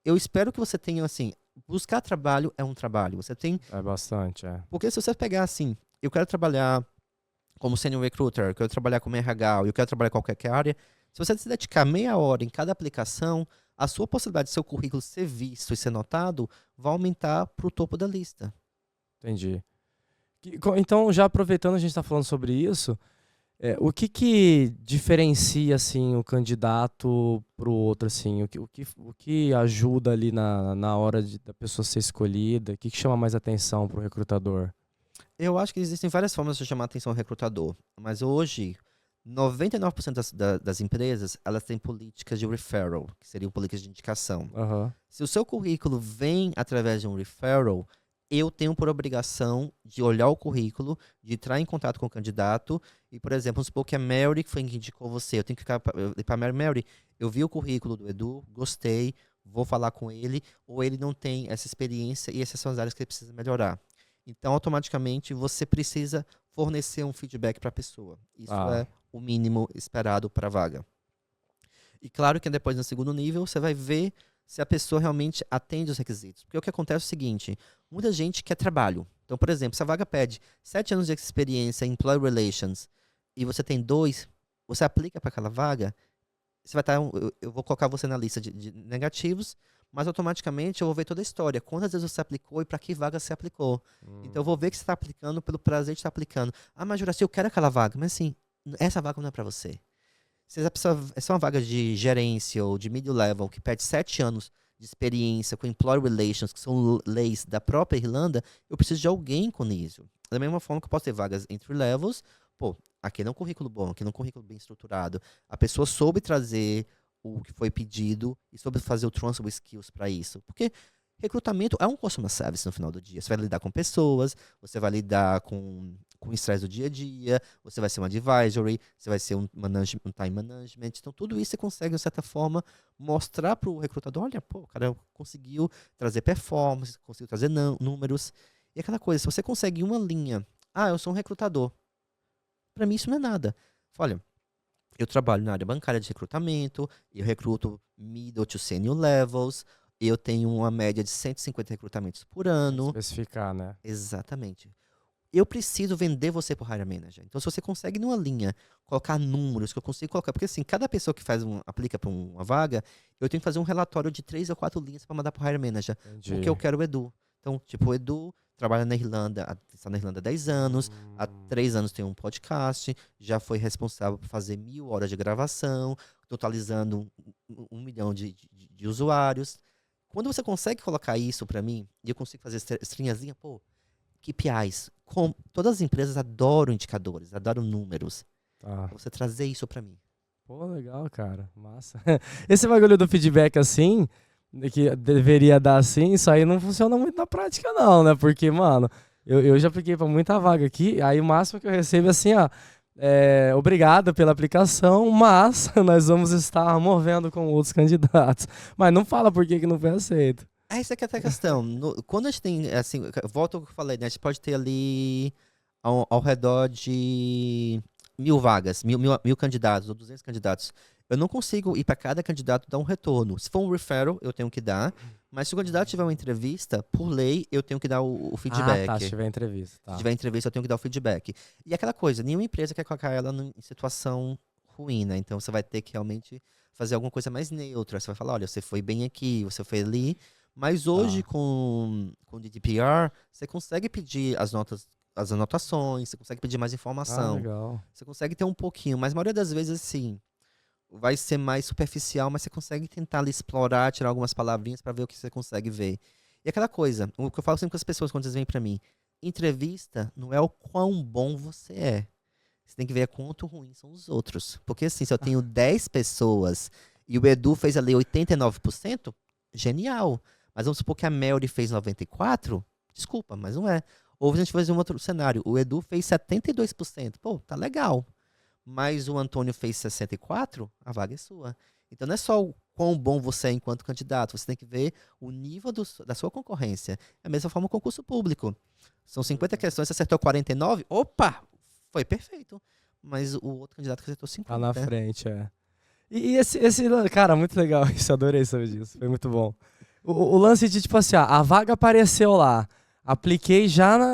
eu espero que você tenha, assim, buscar trabalho é um trabalho. Você tem... É bastante, Porque se você pegar assim, eu quero trabalhar como senior recruiter, eu quero trabalhar como RH, eu quero trabalhar em qualquer área, se você se dedicar meia hora em cada aplicação, a sua possibilidade de seu currículo ser visto e ser notado vai aumentar para o topo da lista. Entendi. Então, já aproveitando a gente está falando sobre isso, o que diferencia assim, o candidato para o outro? Assim, o que ajuda ali na hora da pessoa ser escolhida? O que chama mais atenção para o recrutador? Eu acho que existem várias formas de chamar a atenção ao recrutador, mas hoje 99% das empresas, elas têm políticas de referral, que seriam políticas de indicação. Se o seu currículo vem através de um referral, eu tenho por obrigação de olhar o currículo, de entrar em contato com o candidato e, por exemplo, vamos supor que a Mary que foi quem indicou você, eu tenho que ficar para Mary, eu vi o currículo do Edu, gostei, vou falar com ele, ou ele não tem essa experiência e essas são as áreas que ele precisa melhorar. Então, automaticamente, você precisa fornecer um feedback para a pessoa. Isso é o mínimo esperado para a vaga. E claro que depois, no segundo nível, você vai ver se a pessoa realmente atende os requisitos. Porque o que acontece é o seguinte, muita gente quer trabalho. Então, por exemplo, se a vaga pede 7 anos de experiência em Employee Relations e você tem 2, você aplica para aquela vaga, você vai estar, eu vou colocar você na lista de negativos, mas automaticamente eu vou ver toda a história. Quantas vezes você aplicou e para que vaga você aplicou. Então eu vou ver que você está aplicando pelo prazer de estar aplicando. Ah, mas Juraci, eu quero aquela vaga. Mas assim, essa vaga não é para você. Se a pessoa é uma vaga de gerência ou de middle level que pede 7 anos de experiência com Employee Relations, que são leis da própria Irlanda, eu preciso de alguém com isso. Da mesma forma que eu posso ter vagas entry levels, aquele é um currículo bom, aquele é um currículo bem estruturado. A pessoa soube trazer o que foi pedido e sobre fazer o transfer skills para isso. Porque recrutamento é um customer service no final do dia. Você vai lidar com pessoas, você vai lidar com o estresse do dia a dia, você vai ser um advisory, você vai ser um time management. Então, tudo isso você consegue, de certa forma, mostrar para o recrutador, olha, o cara conseguiu trazer performance, conseguiu trazer números. E aquela coisa, se você consegue uma linha, eu sou um recrutador. Para mim, isso não é nada. Olha, eu trabalho na área bancária de recrutamento, eu recruto middle to senior levels, eu tenho uma média de 150 recrutamentos por ano. Especificar, né? Exatamente. Eu preciso vender você para o hiring manager. Então, se você consegue numa linha colocar números que eu consigo colocar, porque assim, cada pessoa que aplica para uma vaga, eu tenho que fazer um relatório de 3 ou 4 linhas para mandar para o hiring manager. Entendi. Porque eu quero o Edu. Então, o Edu trabalha na Irlanda, está na Irlanda há 10 anos, há 3 anos tem um podcast, já foi responsável por fazer 1000 horas de gravação, totalizando 1 milhão de usuários. Quando você consegue colocar isso para mim, e eu consigo fazer estrinhazinha, KPIs, todas as empresas adoram indicadores, adoram números. Você trazer isso para mim. Legal, cara. Massa. Esse bagulho do feedback assim, que deveria dar assim, isso aí não funciona muito na prática não, né? Porque, mano, eu já apliquei pra muita vaga aqui, aí o máximo que eu recebo é assim, ó, obrigado pela aplicação, mas nós vamos estar movendo com outros candidatos. Mas não fala por que que não foi aceito. Essa que é até a questão. Quando a gente tem, assim, volta ao que eu falei, né? A gente pode ter ali ao redor de 1.000 vagas, 1.000 candidatos ou 200 candidatos. Eu não consigo ir para cada candidato dar um retorno. Se for um referral, eu tenho que dar. Mas se o candidato tiver uma entrevista, por lei, eu tenho que dar o feedback. Ah, tá, se tiver entrevista. Tá. Se tiver entrevista, eu tenho que dar o feedback. E aquela coisa, nenhuma empresa quer colocar ela em situação ruim, né? Então você vai ter que realmente fazer alguma coisa mais neutra. Você vai falar, olha, você foi bem aqui, você foi ali. Mas hoje, com o GDPR, você consegue pedir as anotações, você consegue pedir mais informação. Legal. Você consegue ter um pouquinho, mas a maioria das vezes, assim, vai ser mais superficial, mas você consegue tentar ali explorar, tirar algumas palavrinhas para ver o que você consegue ver. E aquela coisa, o que eu falo sempre com as pessoas quando eles vêm para mim, entrevista não é o quão bom você é. Você tem que ver quanto ruim são os outros. Porque assim, se eu tenho 10 pessoas e o Edu fez ali 89%, genial. Mas vamos supor que a Melody fez 94%, desculpa, mas não é. Ou a gente faz um outro cenário, o Edu fez 72%, pô, tá legal. Mas o Antônio fez 64%, a vaga é sua. Então não é só o quão bom você é enquanto candidato, você tem que ver o nível da sua concorrência. É a mesma forma com o concurso público. São 50 questões, você acertou 49, opa, foi perfeito. Mas o outro candidato que acertou 50. Tá na frente, E esse, cara, muito legal isso, adorei saber disso, foi muito bom. O lance de, tipo assim, a vaga apareceu lá, apliquei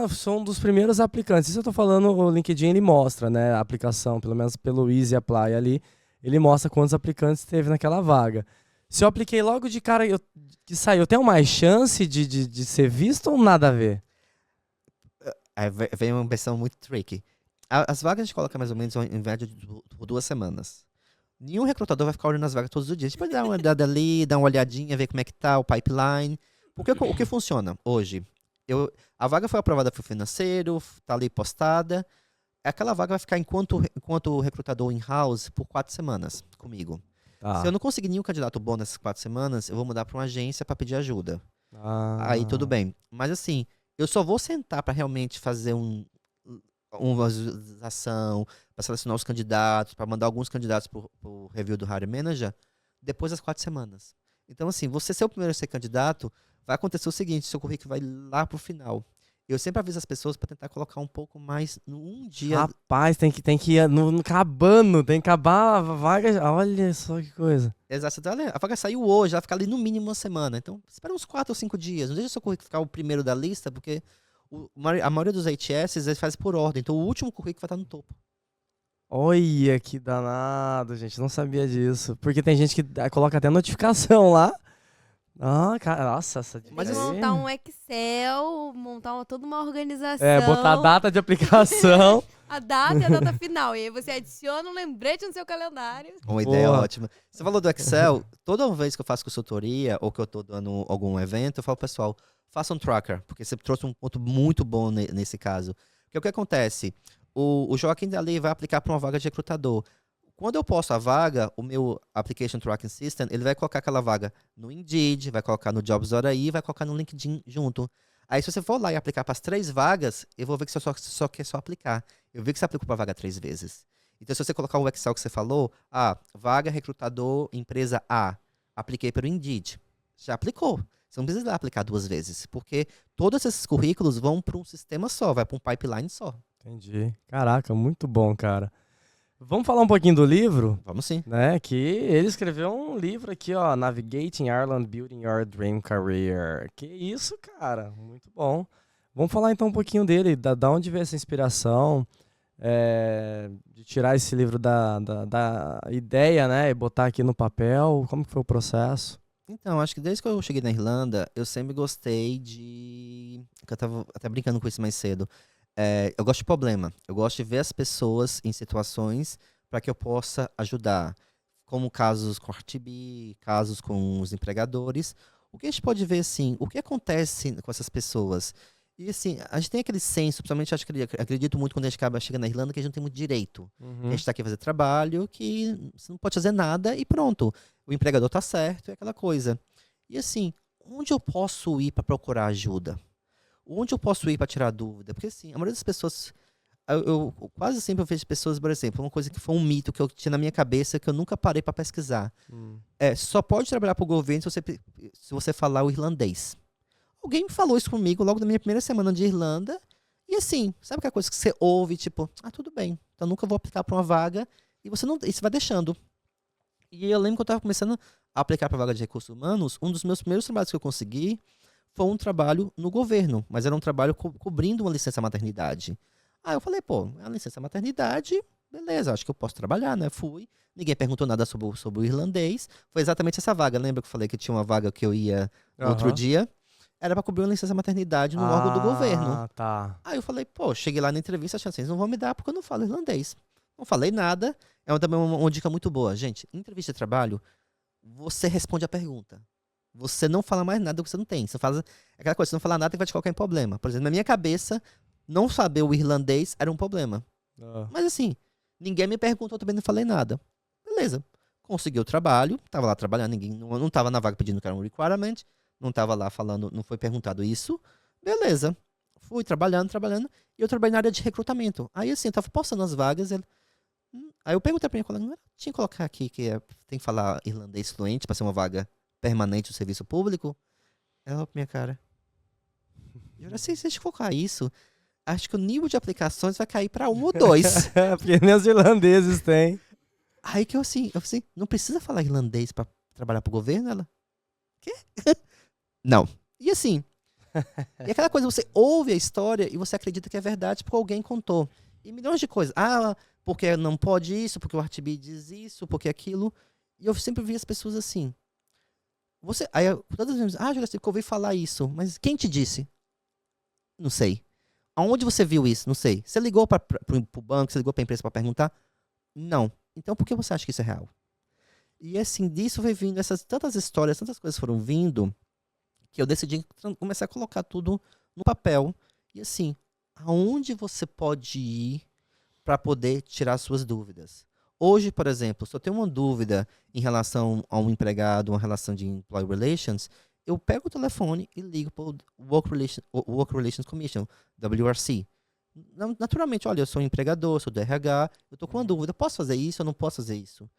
sou um dos primeiros aplicantes. Isso eu tô falando, o LinkedIn ele mostra, né, a aplicação, pelo menos pelo Easy Apply ali, ele mostra quantos aplicantes teve naquela vaga. Se eu apliquei logo de cara que saiu, eu tenho mais chance de ser visto ou nada a ver? Aí vem uma versão muito tricky. As vagas a gente coloca mais ou menos em média por 2 semanas. Nenhum recrutador vai ficar olhando as vagas todos os dias. A gente pode dar uma olhada ali, dar uma olhadinha, ver como é que tá o pipeline. Porque o que funciona hoje? A vaga foi aprovada para o financeiro, tá ali postada. Aquela vaga vai ficar enquanto recrutador in-house por 4 semanas comigo. Tá. Se eu não conseguir nenhum candidato bom nessas 4 semanas, eu vou mudar para uma agência para pedir ajuda. Aí tudo bem. Mas assim, eu só vou sentar para realmente fazer uma visualização, para selecionar os candidatos, para mandar alguns candidatos para o review do Hiring Manager, depois das 4 semanas. Então, assim, você ser o primeiro a ser candidato, vai acontecer o seguinte, seu currículo vai lá pro final. Eu sempre aviso as pessoas para tentar colocar um pouco mais num dia. Rapaz, tem que ir no acabando, tem que acabar a vaga. Olha só que coisa. Exato. A vaga saiu hoje, ela vai ficar ali no mínimo uma semana. Então, espera uns 4 ou 5 dias. Não deixa seu currículo ficar o primeiro da lista, porque a maioria dos HS eles fazem por ordem. Então, o último currículo vai estar no topo. Olha que danado, gente. Não sabia disso. Porque tem gente que coloca até notificação lá. Cara, nossa, essa dica Mas montar um Excel, montar toda uma organização. Botar a data de aplicação. A data e a data final. E aí você adiciona um lembrete no seu calendário. Uma ideia ótima. Você falou do Excel. Toda vez que eu faço consultoria ou que eu tô dando algum evento, eu falo, pessoal, faça um tracker. Porque você trouxe um ponto muito bom nesse caso. Porque o que acontece? O Joaquim dali vai aplicar para uma vaga de recrutador. Quando eu posto a vaga, o meu Application Tracking System, ele vai colocar aquela vaga no Indeed, vai colocar no Jobs.ai, vai colocar no LinkedIn junto. Aí se você for lá e aplicar para as 3 vagas, eu vou ver que você só quer aplicar. Eu vi que você aplicou para a vaga 3 vezes. Então se você colocar o Excel que você falou, vaga recrutador empresa A, apliquei pelo Indeed, já aplicou. Você não precisa aplicar 2 vezes, porque todos esses currículos vão para um sistema só, vai para um pipeline só. Entendi. Caraca, muito bom, cara. Vamos falar um pouquinho do livro? Vamos sim. Né, que ele escreveu um livro aqui, ó, Navigating Ireland, Building Your Dream Career. Que isso, cara, muito bom. Vamos falar então um pouquinho dele, da onde veio essa inspiração, de tirar esse livro da ideia, né, e botar aqui no papel. Como que foi o processo? Então, acho que desde que eu cheguei na Irlanda, eu sempre gostei de... Eu tava até brincando com isso mais cedo. Eu gosto de problema. Eu gosto de ver as pessoas em situações para que eu possa ajudar. Como casos com a RTB, casos com os empregadores. O que a gente pode ver, assim, o que acontece com essas pessoas? E, assim, a gente tem aquele senso, principalmente acredito muito quando a gente chega na Irlanda, que a gente não tem muito direito. A gente está aqui fazer trabalho, que você não pode fazer nada e pronto. O empregador tá certo, é aquela coisa. E assim, onde eu posso ir para procurar ajuda? Onde eu posso ir para tirar dúvida? Porque assim, a maioria das pessoas, quase sempre eu vejo pessoas, por exemplo, uma coisa que foi um mito que eu tinha na minha cabeça que eu nunca parei para pesquisar. Só pode trabalhar para o governo se você falar o irlandês. Alguém me falou isso comigo logo na minha primeira semana de Irlanda. E assim, sabe aquela coisa que você ouve, tipo, tudo bem, então nunca vou aplicar para uma vaga, e você vai deixando. E eu lembro que eu estava começando a aplicar para vaga de recursos humanos, um dos meus primeiros trabalhos que eu consegui foi um trabalho no governo, mas era um trabalho cobrindo uma licença maternidade. Aí eu falei, pô, a licença maternidade, beleza, acho que eu posso trabalhar, né? Fui, ninguém perguntou nada sobre o irlandês, foi exatamente essa vaga. Lembra que eu falei que tinha uma vaga que eu ia no outro dia? Era para cobrir uma licença maternidade no órgão do governo. Tá. Aí eu falei, pô, cheguei lá na entrevista, achando assim, eles não vão me dar porque eu não falo irlandês. Não falei nada. Também uma dica muito boa. Gente, em entrevista de trabalho, você responde a pergunta. Você não fala mais nada do que você não tem. Você faz aquela coisa, você não fala nada que vai te colocar em problema. Por exemplo, na minha cabeça, não saber o irlandês era um problema. Mas assim, ninguém me perguntou, eu também não falei nada. Beleza. Consegui o trabalho, tava lá trabalhando, ninguém não tava na vaga pedindo que era um requirement, não tava lá falando, não foi perguntado isso. Beleza. Fui trabalhando, e eu trabalhei na área de recrutamento. Aí assim, eu tava postando as vagas, aí eu perguntei pra minha colega, não tinha que colocar aqui que tem que falar irlandês fluente pra ser uma vaga permanente do serviço público? Ela olhou pra minha cara. Eu já sei, se a gente colocar isso, acho que o nível de aplicações vai cair pra 1 ou 2. Porque nem os irlandeses têm. Aí que eu assim, não precisa falar irlandês pra trabalhar pro governo? Ela, quê? Não. E assim, e aquela coisa, você ouve a história e você acredita que é verdade porque alguém contou. E milhões de coisas. Porque não pode isso, porque o RTB diz isso, porque aquilo. E eu sempre vi as pessoas assim. Todas as vezes, Juraci, eu ouvi falar isso, mas quem te disse? Não sei. Aonde você viu isso? Não sei. Você ligou pro banco, você ligou pra empresa pra perguntar? Não. Então por que você acha que isso é real? E assim, disso foi vindo, tantas histórias, tantas coisas foram vindo, que eu decidi começar a colocar tudo no papel. E assim, aonde você pode ir para poder tirar suas dúvidas? Hoje, por exemplo, se eu tenho uma dúvida em relação a um empregado, uma relação de employee relations, eu pego o telefone e ligo para o Work Relations Commission, WRC. Naturalmente, olha, eu sou um empregador, sou do RH, eu estou com uma dúvida, posso fazer isso ou não posso fazer isso?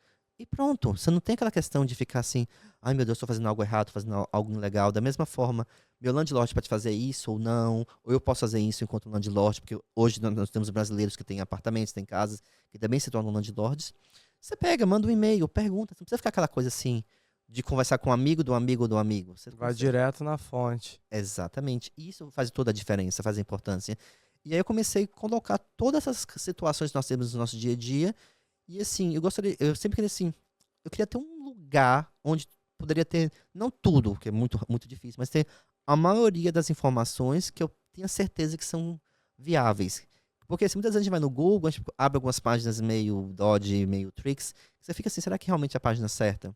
E pronto, você não tem aquela questão de ficar assim, ai meu Deus, estou fazendo algo errado, fazendo algo ilegal. Da mesma forma, meu landlord pode fazer isso ou não, ou eu posso fazer isso enquanto landlord, porque hoje nós temos brasileiros que têm apartamentos, têm casas, que também se tornam landlords. Você pega, manda um e-mail, pergunta, você não precisa ficar aquela coisa assim, de conversar com um amigo do amigo do amigo. Você vai direto na fonte. Exatamente, isso faz toda a diferença, faz a importância. E aí eu comecei a colocar todas essas situações que nós temos no nosso dia a dia. E assim, eu sempre queria assim, eu queria ter um lugar onde poderia ter, não tudo, que é muito, muito difícil, mas ter a maioria das informações que eu tenha certeza que são viáveis. Porque assim, muitas vezes a gente vai no Google, a gente abre algumas páginas meio dodgy, meio tricks, você fica assim, será que realmente é a página certa?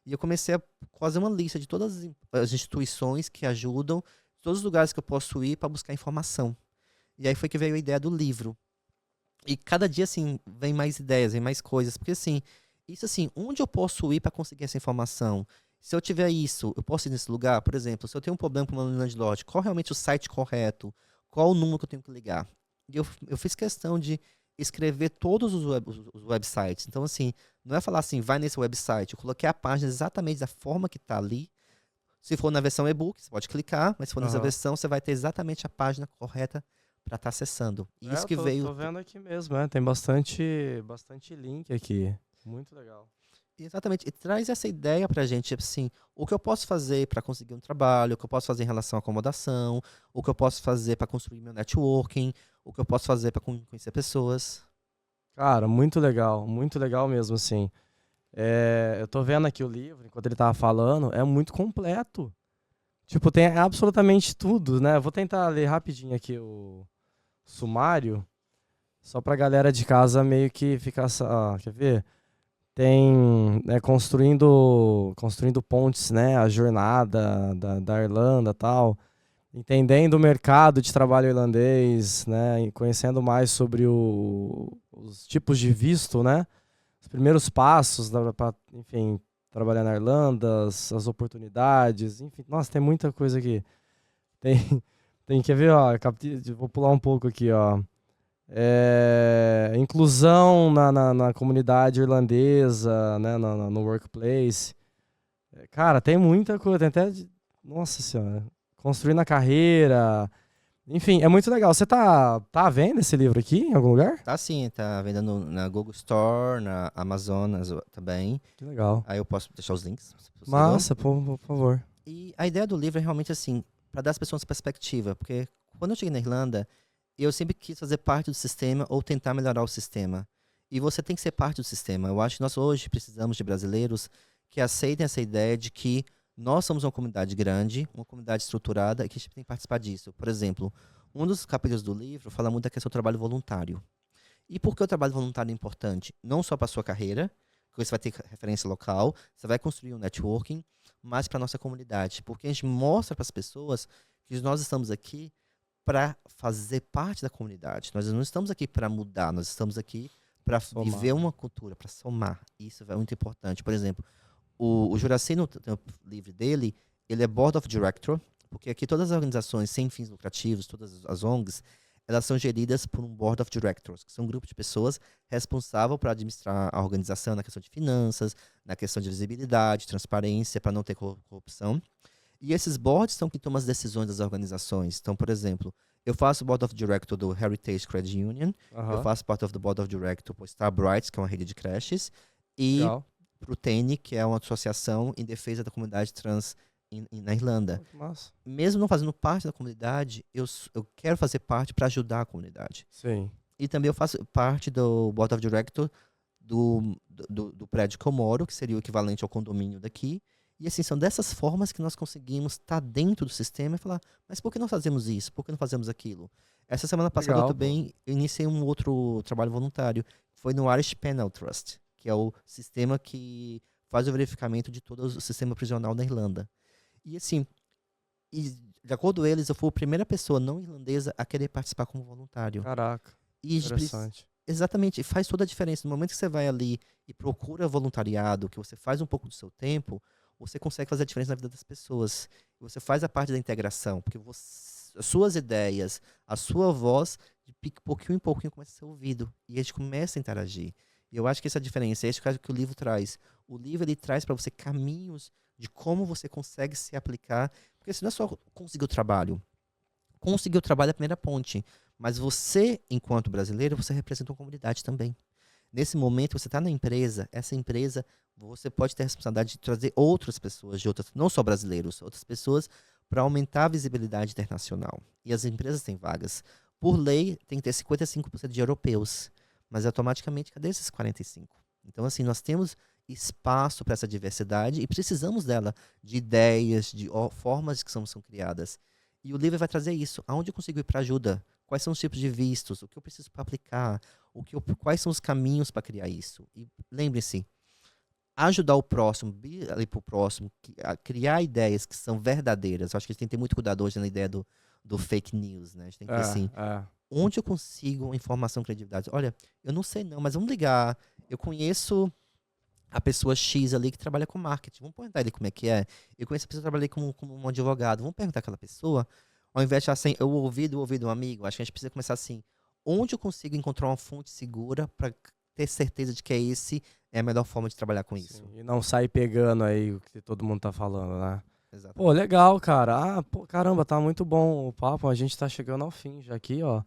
E eu comecei a fazer uma lista de todas as instituições que ajudam, todos os lugares que eu posso ir para buscar informação. E aí foi que veio a ideia do livro. E cada dia, assim, vem mais ideias, vem mais coisas. Porque, assim, isso assim, onde eu posso ir para conseguir essa informação? Se eu tiver isso, eu posso ir nesse lugar? Por exemplo, se eu tenho um problema com o meu landlord, qual realmente o site correto? Qual o número que eu tenho que ligar? E eu fiz questão de escrever todos os websites. Então, assim, não é falar assim, vai nesse website. Eu coloquei a página exatamente da forma que está ali. Se for na versão e-book, você pode clicar, mas se for nessa versão, você vai ter exatamente a página correta para estar acessando. E isso que veio. Tô vendo aqui mesmo, tem bastante link aqui. Muito legal. Exatamente. E traz essa ideia pra gente, assim, o que eu posso fazer para conseguir um trabalho, o que eu posso fazer em relação à acomodação, o que eu posso fazer para construir meu networking, o que eu posso fazer para conhecer pessoas. Cara, muito legal mesmo, assim. Eu tô vendo aqui o livro, enquanto ele tava falando, é muito completo. Tipo, tem absolutamente tudo, né? Eu vou tentar ler rapidinho aqui o sumário, só pra galera de casa meio que ficar... quer ver? Tem construindo pontes, né? A jornada da Irlanda e tal. Entendendo o mercado de trabalho irlandês, né? E conhecendo mais sobre os tipos de visto, né? Os primeiros passos, enfim, trabalhar na Irlanda, as oportunidades, enfim. Nossa, tem muita coisa aqui. Tem quer ver, ó, vou pular um pouco aqui, ó. Inclusão na comunidade irlandesa, né, no workplace. Cara, tem muita coisa, tem até, nossa senhora, construir na carreira, enfim, é muito legal. Você tá vendo esse livro aqui em algum lugar? Tá sim, tá vendendo na Google Store, na Amazon também. Que legal. Aí eu posso deixar os links. Se possível. Massa, por favor. E a ideia do livro é realmente assim, para dar às pessoas perspectiva, porque quando eu cheguei na Irlanda, eu sempre quis fazer parte do sistema ou tentar melhorar o sistema. E você tem que ser parte do sistema. Eu acho que nós hoje precisamos de brasileiros que aceitem essa ideia de que nós somos uma comunidade grande, uma comunidade estruturada e que a gente tem que participar disso. Por exemplo, um dos capítulos do livro fala muito da questão do trabalho voluntário. E por que o trabalho voluntário é importante? Não só para a sua carreira, que você vai ter referência local, você vai construir um networking, mas para a nossa comunidade. Porque a gente mostra para as pessoas que nós estamos aqui para fazer parte da comunidade. Nós não estamos aqui para mudar, nós estamos aqui para viver uma cultura, para somar. Isso é muito importante. Por exemplo, o Juraci, no tempo livre dele, ele é Board of Director, porque aqui todas as organizações sem fins lucrativos, todas as ONGs, elas são geridas por um Board of Directors, que são um grupo de pessoas responsável para administrar a organização na questão de finanças, na questão de visibilidade, transparência, para não ter corrupção. E esses boards são quem tomam as decisões das organizações. Então, por exemplo, eu faço Board of Director do Heritage Credit Union, eu faço parte do Board of Director para o Star Brights, que é uma rede de creches, e para o TENI, que é uma associação em defesa da comunidade trans na Irlanda. Nossa. Mesmo não fazendo parte da comunidade, eu quero fazer parte para ajudar a comunidade. Sim. E também eu faço parte do Board of Director do prédio que eu moro, que seria o equivalente ao condomínio daqui. E assim, são dessas formas que nós conseguimos estar dentro do sistema e falar, mas por que não fazemos isso? Por que não fazemos aquilo? Essa semana passada eu também iniciei um outro trabalho voluntário. Foi no Irish Penal Trust, que é o sistema que faz o verificamento de todo o sistema prisional da Irlanda. E assim, de acordo com eles, eu fui a primeira pessoa não irlandesa a querer participar como voluntário. Caraca, interessante. Exatamente, faz toda a diferença. No momento que você vai ali e procura voluntariado, que você faz um pouco do seu tempo, você consegue fazer a diferença na vida das pessoas. Você faz a parte da integração, porque as suas ideias, a sua voz, de pouquinho em pouquinho começa a ser ouvido. E a gente começa a interagir. E eu acho que essa é a diferença, é isso que o livro traz. O livro ele traz para você caminhos de como você consegue se aplicar. Porque se não é só conseguir o trabalho. Conseguir o trabalho é a primeira ponte. Mas você, enquanto brasileiro, você representa uma comunidade também. Nesse momento, você está na empresa, essa empresa, você pode ter a responsabilidade de trazer outras pessoas, não só brasileiros, outras pessoas, para aumentar a visibilidade internacional. E as empresas têm vagas. Por lei, tem que ter 55% de europeus. Mas automaticamente, cadê esses 45%? Então, assim, nós temos espaço para essa diversidade e precisamos dela, de ideias, de formas que são criadas. E o livro vai trazer isso. Aonde eu consigo ir para ajuda? Quais são os tipos de vistos? O que eu preciso para aplicar? Quais são os caminhos para criar isso? E lembre-se, ajudar o próximo, ir ali para o próximo, criar ideias que são verdadeiras. Eu acho que a gente tem que ter muito cuidado hoje na ideia do fake news, né? A gente tem que ter assim, onde eu consigo informação e credibilidade? Olha, eu não sei não, mas vamos ligar. Eu conheço a pessoa X ali que trabalha com marketing. Vamos perguntar ele como é que é. Eu conheço a pessoa que trabalha como um advogado. Vamos perguntar aquela pessoa. Ao invés de assim, eu ouvi de um amigo, acho que a gente precisa começar assim. Onde eu consigo encontrar uma fonte segura para ter certeza de que é a melhor forma de trabalhar com isso? E não sair pegando aí o que todo mundo tá falando, né? Exatamente. Pô, legal, cara. Caramba, tá muito bom o papo. A gente tá chegando ao fim já aqui, ó.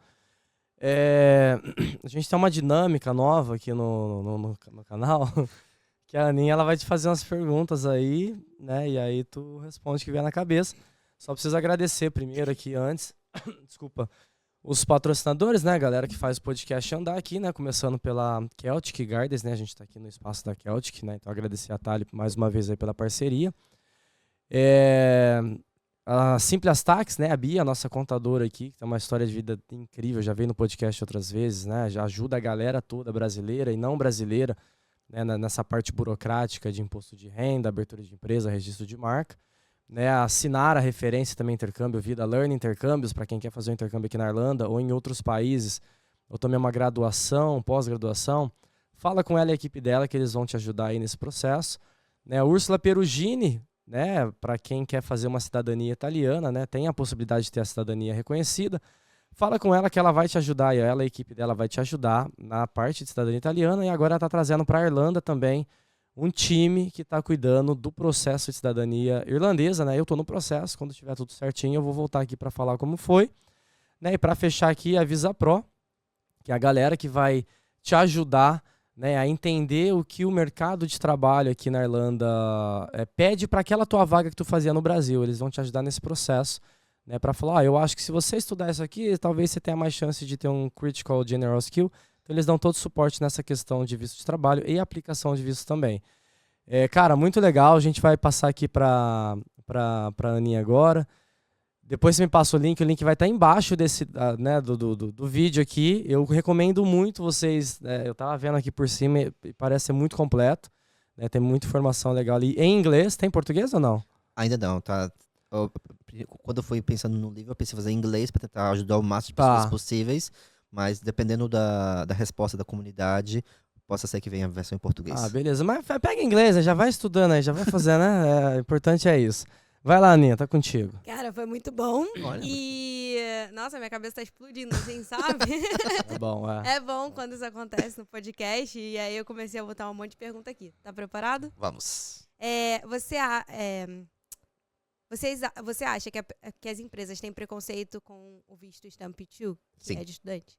A gente tem uma dinâmica nova aqui no canal, que a Aninha ela vai te fazer umas perguntas aí, né? E aí tu responde o que vier na cabeça. Só preciso agradecer primeiro aqui antes, desculpa, os patrocinadores, né, galera que faz o podcast andar aqui, né? Começando pela Celtic Gardens, né? A gente tá aqui no espaço da Celtic, né? Então agradecer a Thali mais uma vez aí pela parceria. A Simples Tax, né? A Bia, a nossa contadora aqui, que tem uma história de vida incrível, já veio no podcast outras vezes, né? Já ajuda a galera toda brasileira e não brasileira, né? Nessa parte burocrática de imposto de renda, abertura de empresa, registro de marca. Né, assinar a referência também intercâmbio Vida Learning Intercâmbios para quem quer fazer um intercâmbio aqui na Irlanda ou em outros países, ou também uma graduação, pós-graduação, fala com ela e a equipe dela que eles vão te ajudar aí nesse processo, né? A Úrsula Perugini, né? Para quem quer fazer uma cidadania italiana, né? Tem a possibilidade de ter a cidadania reconhecida. Fala com ela que ela vai te ajudar, e ela, a equipe dela vai te ajudar na parte de cidadania italiana, e agora ela está trazendo para a Irlanda também um time que está cuidando do processo de cidadania irlandesa, né? Eu estou no processo, quando tiver tudo certinho eu vou voltar aqui para falar como foi, né? E para fechar aqui a VisaPro, que é a galera que vai te ajudar, né, a entender o que o mercado de trabalho aqui na Irlanda pede para aquela tua vaga que tu fazia no Brasil. Eles vão te ajudar nesse processo, né, para falar, eu acho que se você estudar isso aqui, talvez você tenha mais chance de ter um Critical General Skill. Então eles dão todo o suporte nessa questão de visto de trabalho e aplicação de visto também. Cara, muito legal. A gente vai passar aqui para Aninha agora. Depois você me passa o link vai estar embaixo desse, né, do vídeo aqui. Eu recomendo muito vocês, eu estava vendo aqui por cima e parece ser muito completo, né, tem muita informação legal ali. Em inglês, tem português ou não? Ainda não, tá? Quando eu fui pensando no livro, eu pensei em fazer em inglês para tentar ajudar o máximo de pessoas possíveis, mas dependendo da resposta da comunidade, possa ser que venha a versão em português. Beleza, mas pega em inglês, já vai estudando aí, já vai fazendo, né? O importante é isso. Vai lá, Aninha, tá contigo. Cara, foi muito bom. Olha. E, nossa, minha cabeça tá explodindo, assim, sabe? É bom, É bom quando isso acontece no podcast. E aí eu comecei a botar um monte de pergunta aqui. Tá preparado? Vamos. Você acha que as empresas têm preconceito com o visto Stamp 2, que Sim. é de estudante?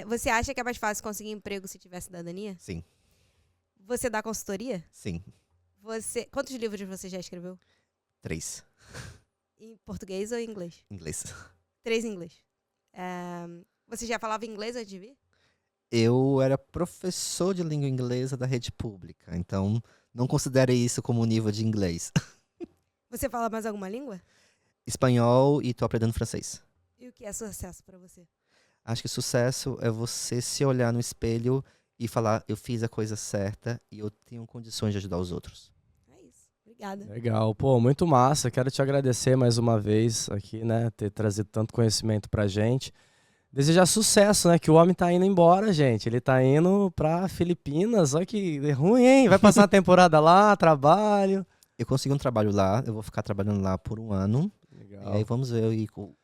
Você acha que é mais fácil conseguir emprego se tiver cidadania? Sim. Você dá consultoria? Sim. Quantos livros você já escreveu? 3. Em português ou em inglês? Inglês. 3 em inglês. Você já falava inglês antes de vir? Eu era professor de língua inglesa da rede pública, então não considere isso como nível de inglês. Você fala mais alguma língua? Espanhol e tô aprendendo francês. E o que é sucesso pra você? Acho que sucesso é você se olhar no espelho e falar, eu fiz a coisa certa e eu tenho condições de ajudar os outros. É isso. Obrigada. Legal, pô, muito massa. Quero te agradecer mais uma vez aqui, né, ter trazido tanto conhecimento pra gente. Desejar sucesso, né, que o homem tá indo embora, gente. Ele tá indo pra Filipinas, olha que ruim, hein? Vai passar a temporada lá, trabalho. Eu consegui um trabalho lá, eu vou ficar trabalhando lá por 1 ano. Legal. E aí vamos ver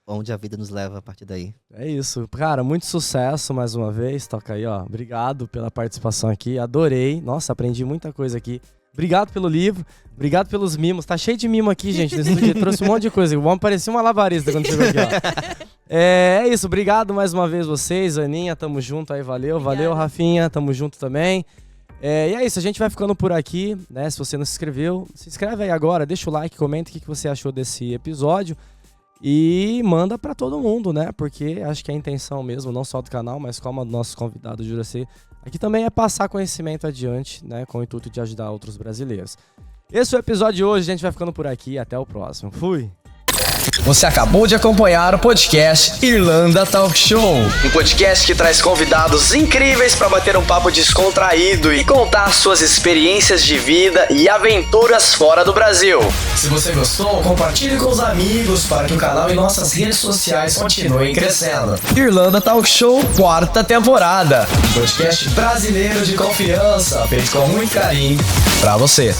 onde a vida nos leva a partir daí. É isso. Cara, muito sucesso mais uma vez. Toca aí, ó. Obrigado pela participação aqui. Adorei. Nossa, aprendi muita coisa aqui. Obrigado pelo livro. Obrigado pelos mimos. Tá cheio de mimo aqui, gente. Nesse dia trouxe um monte de coisa. O homem parecia uma labarista quando chegou aqui, ó. É isso. Obrigado mais uma vez vocês. Aninha, tamo junto aí. Valeu. Obrigada. Valeu, Rafinha. Tamo junto também. E é isso. A gente vai ficando por aqui, né? Se você não se inscreveu, se inscreve aí agora. Deixa o like, comenta o que você achou desse episódio. E manda pra todo mundo, né? Porque acho que é a intenção mesmo, não só do canal, mas como do nosso convidado Juraci, aqui também é passar conhecimento adiante, né? Com o intuito de ajudar outros brasileiros. Esse é o episódio de hoje, a gente vai ficando por aqui. Até o próximo. Fui! Você acabou de acompanhar o podcast Irlanda Talk Show, um podcast que traz convidados incríveis para bater um papo descontraído e contar suas experiências de vida e aventuras fora do Brasil. Se você gostou, compartilhe com os amigos para que o canal e nossas redes sociais continuem crescendo. Irlanda Talk Show, 4ª temporada, um podcast brasileiro de confiança, feito com muito carinho para você.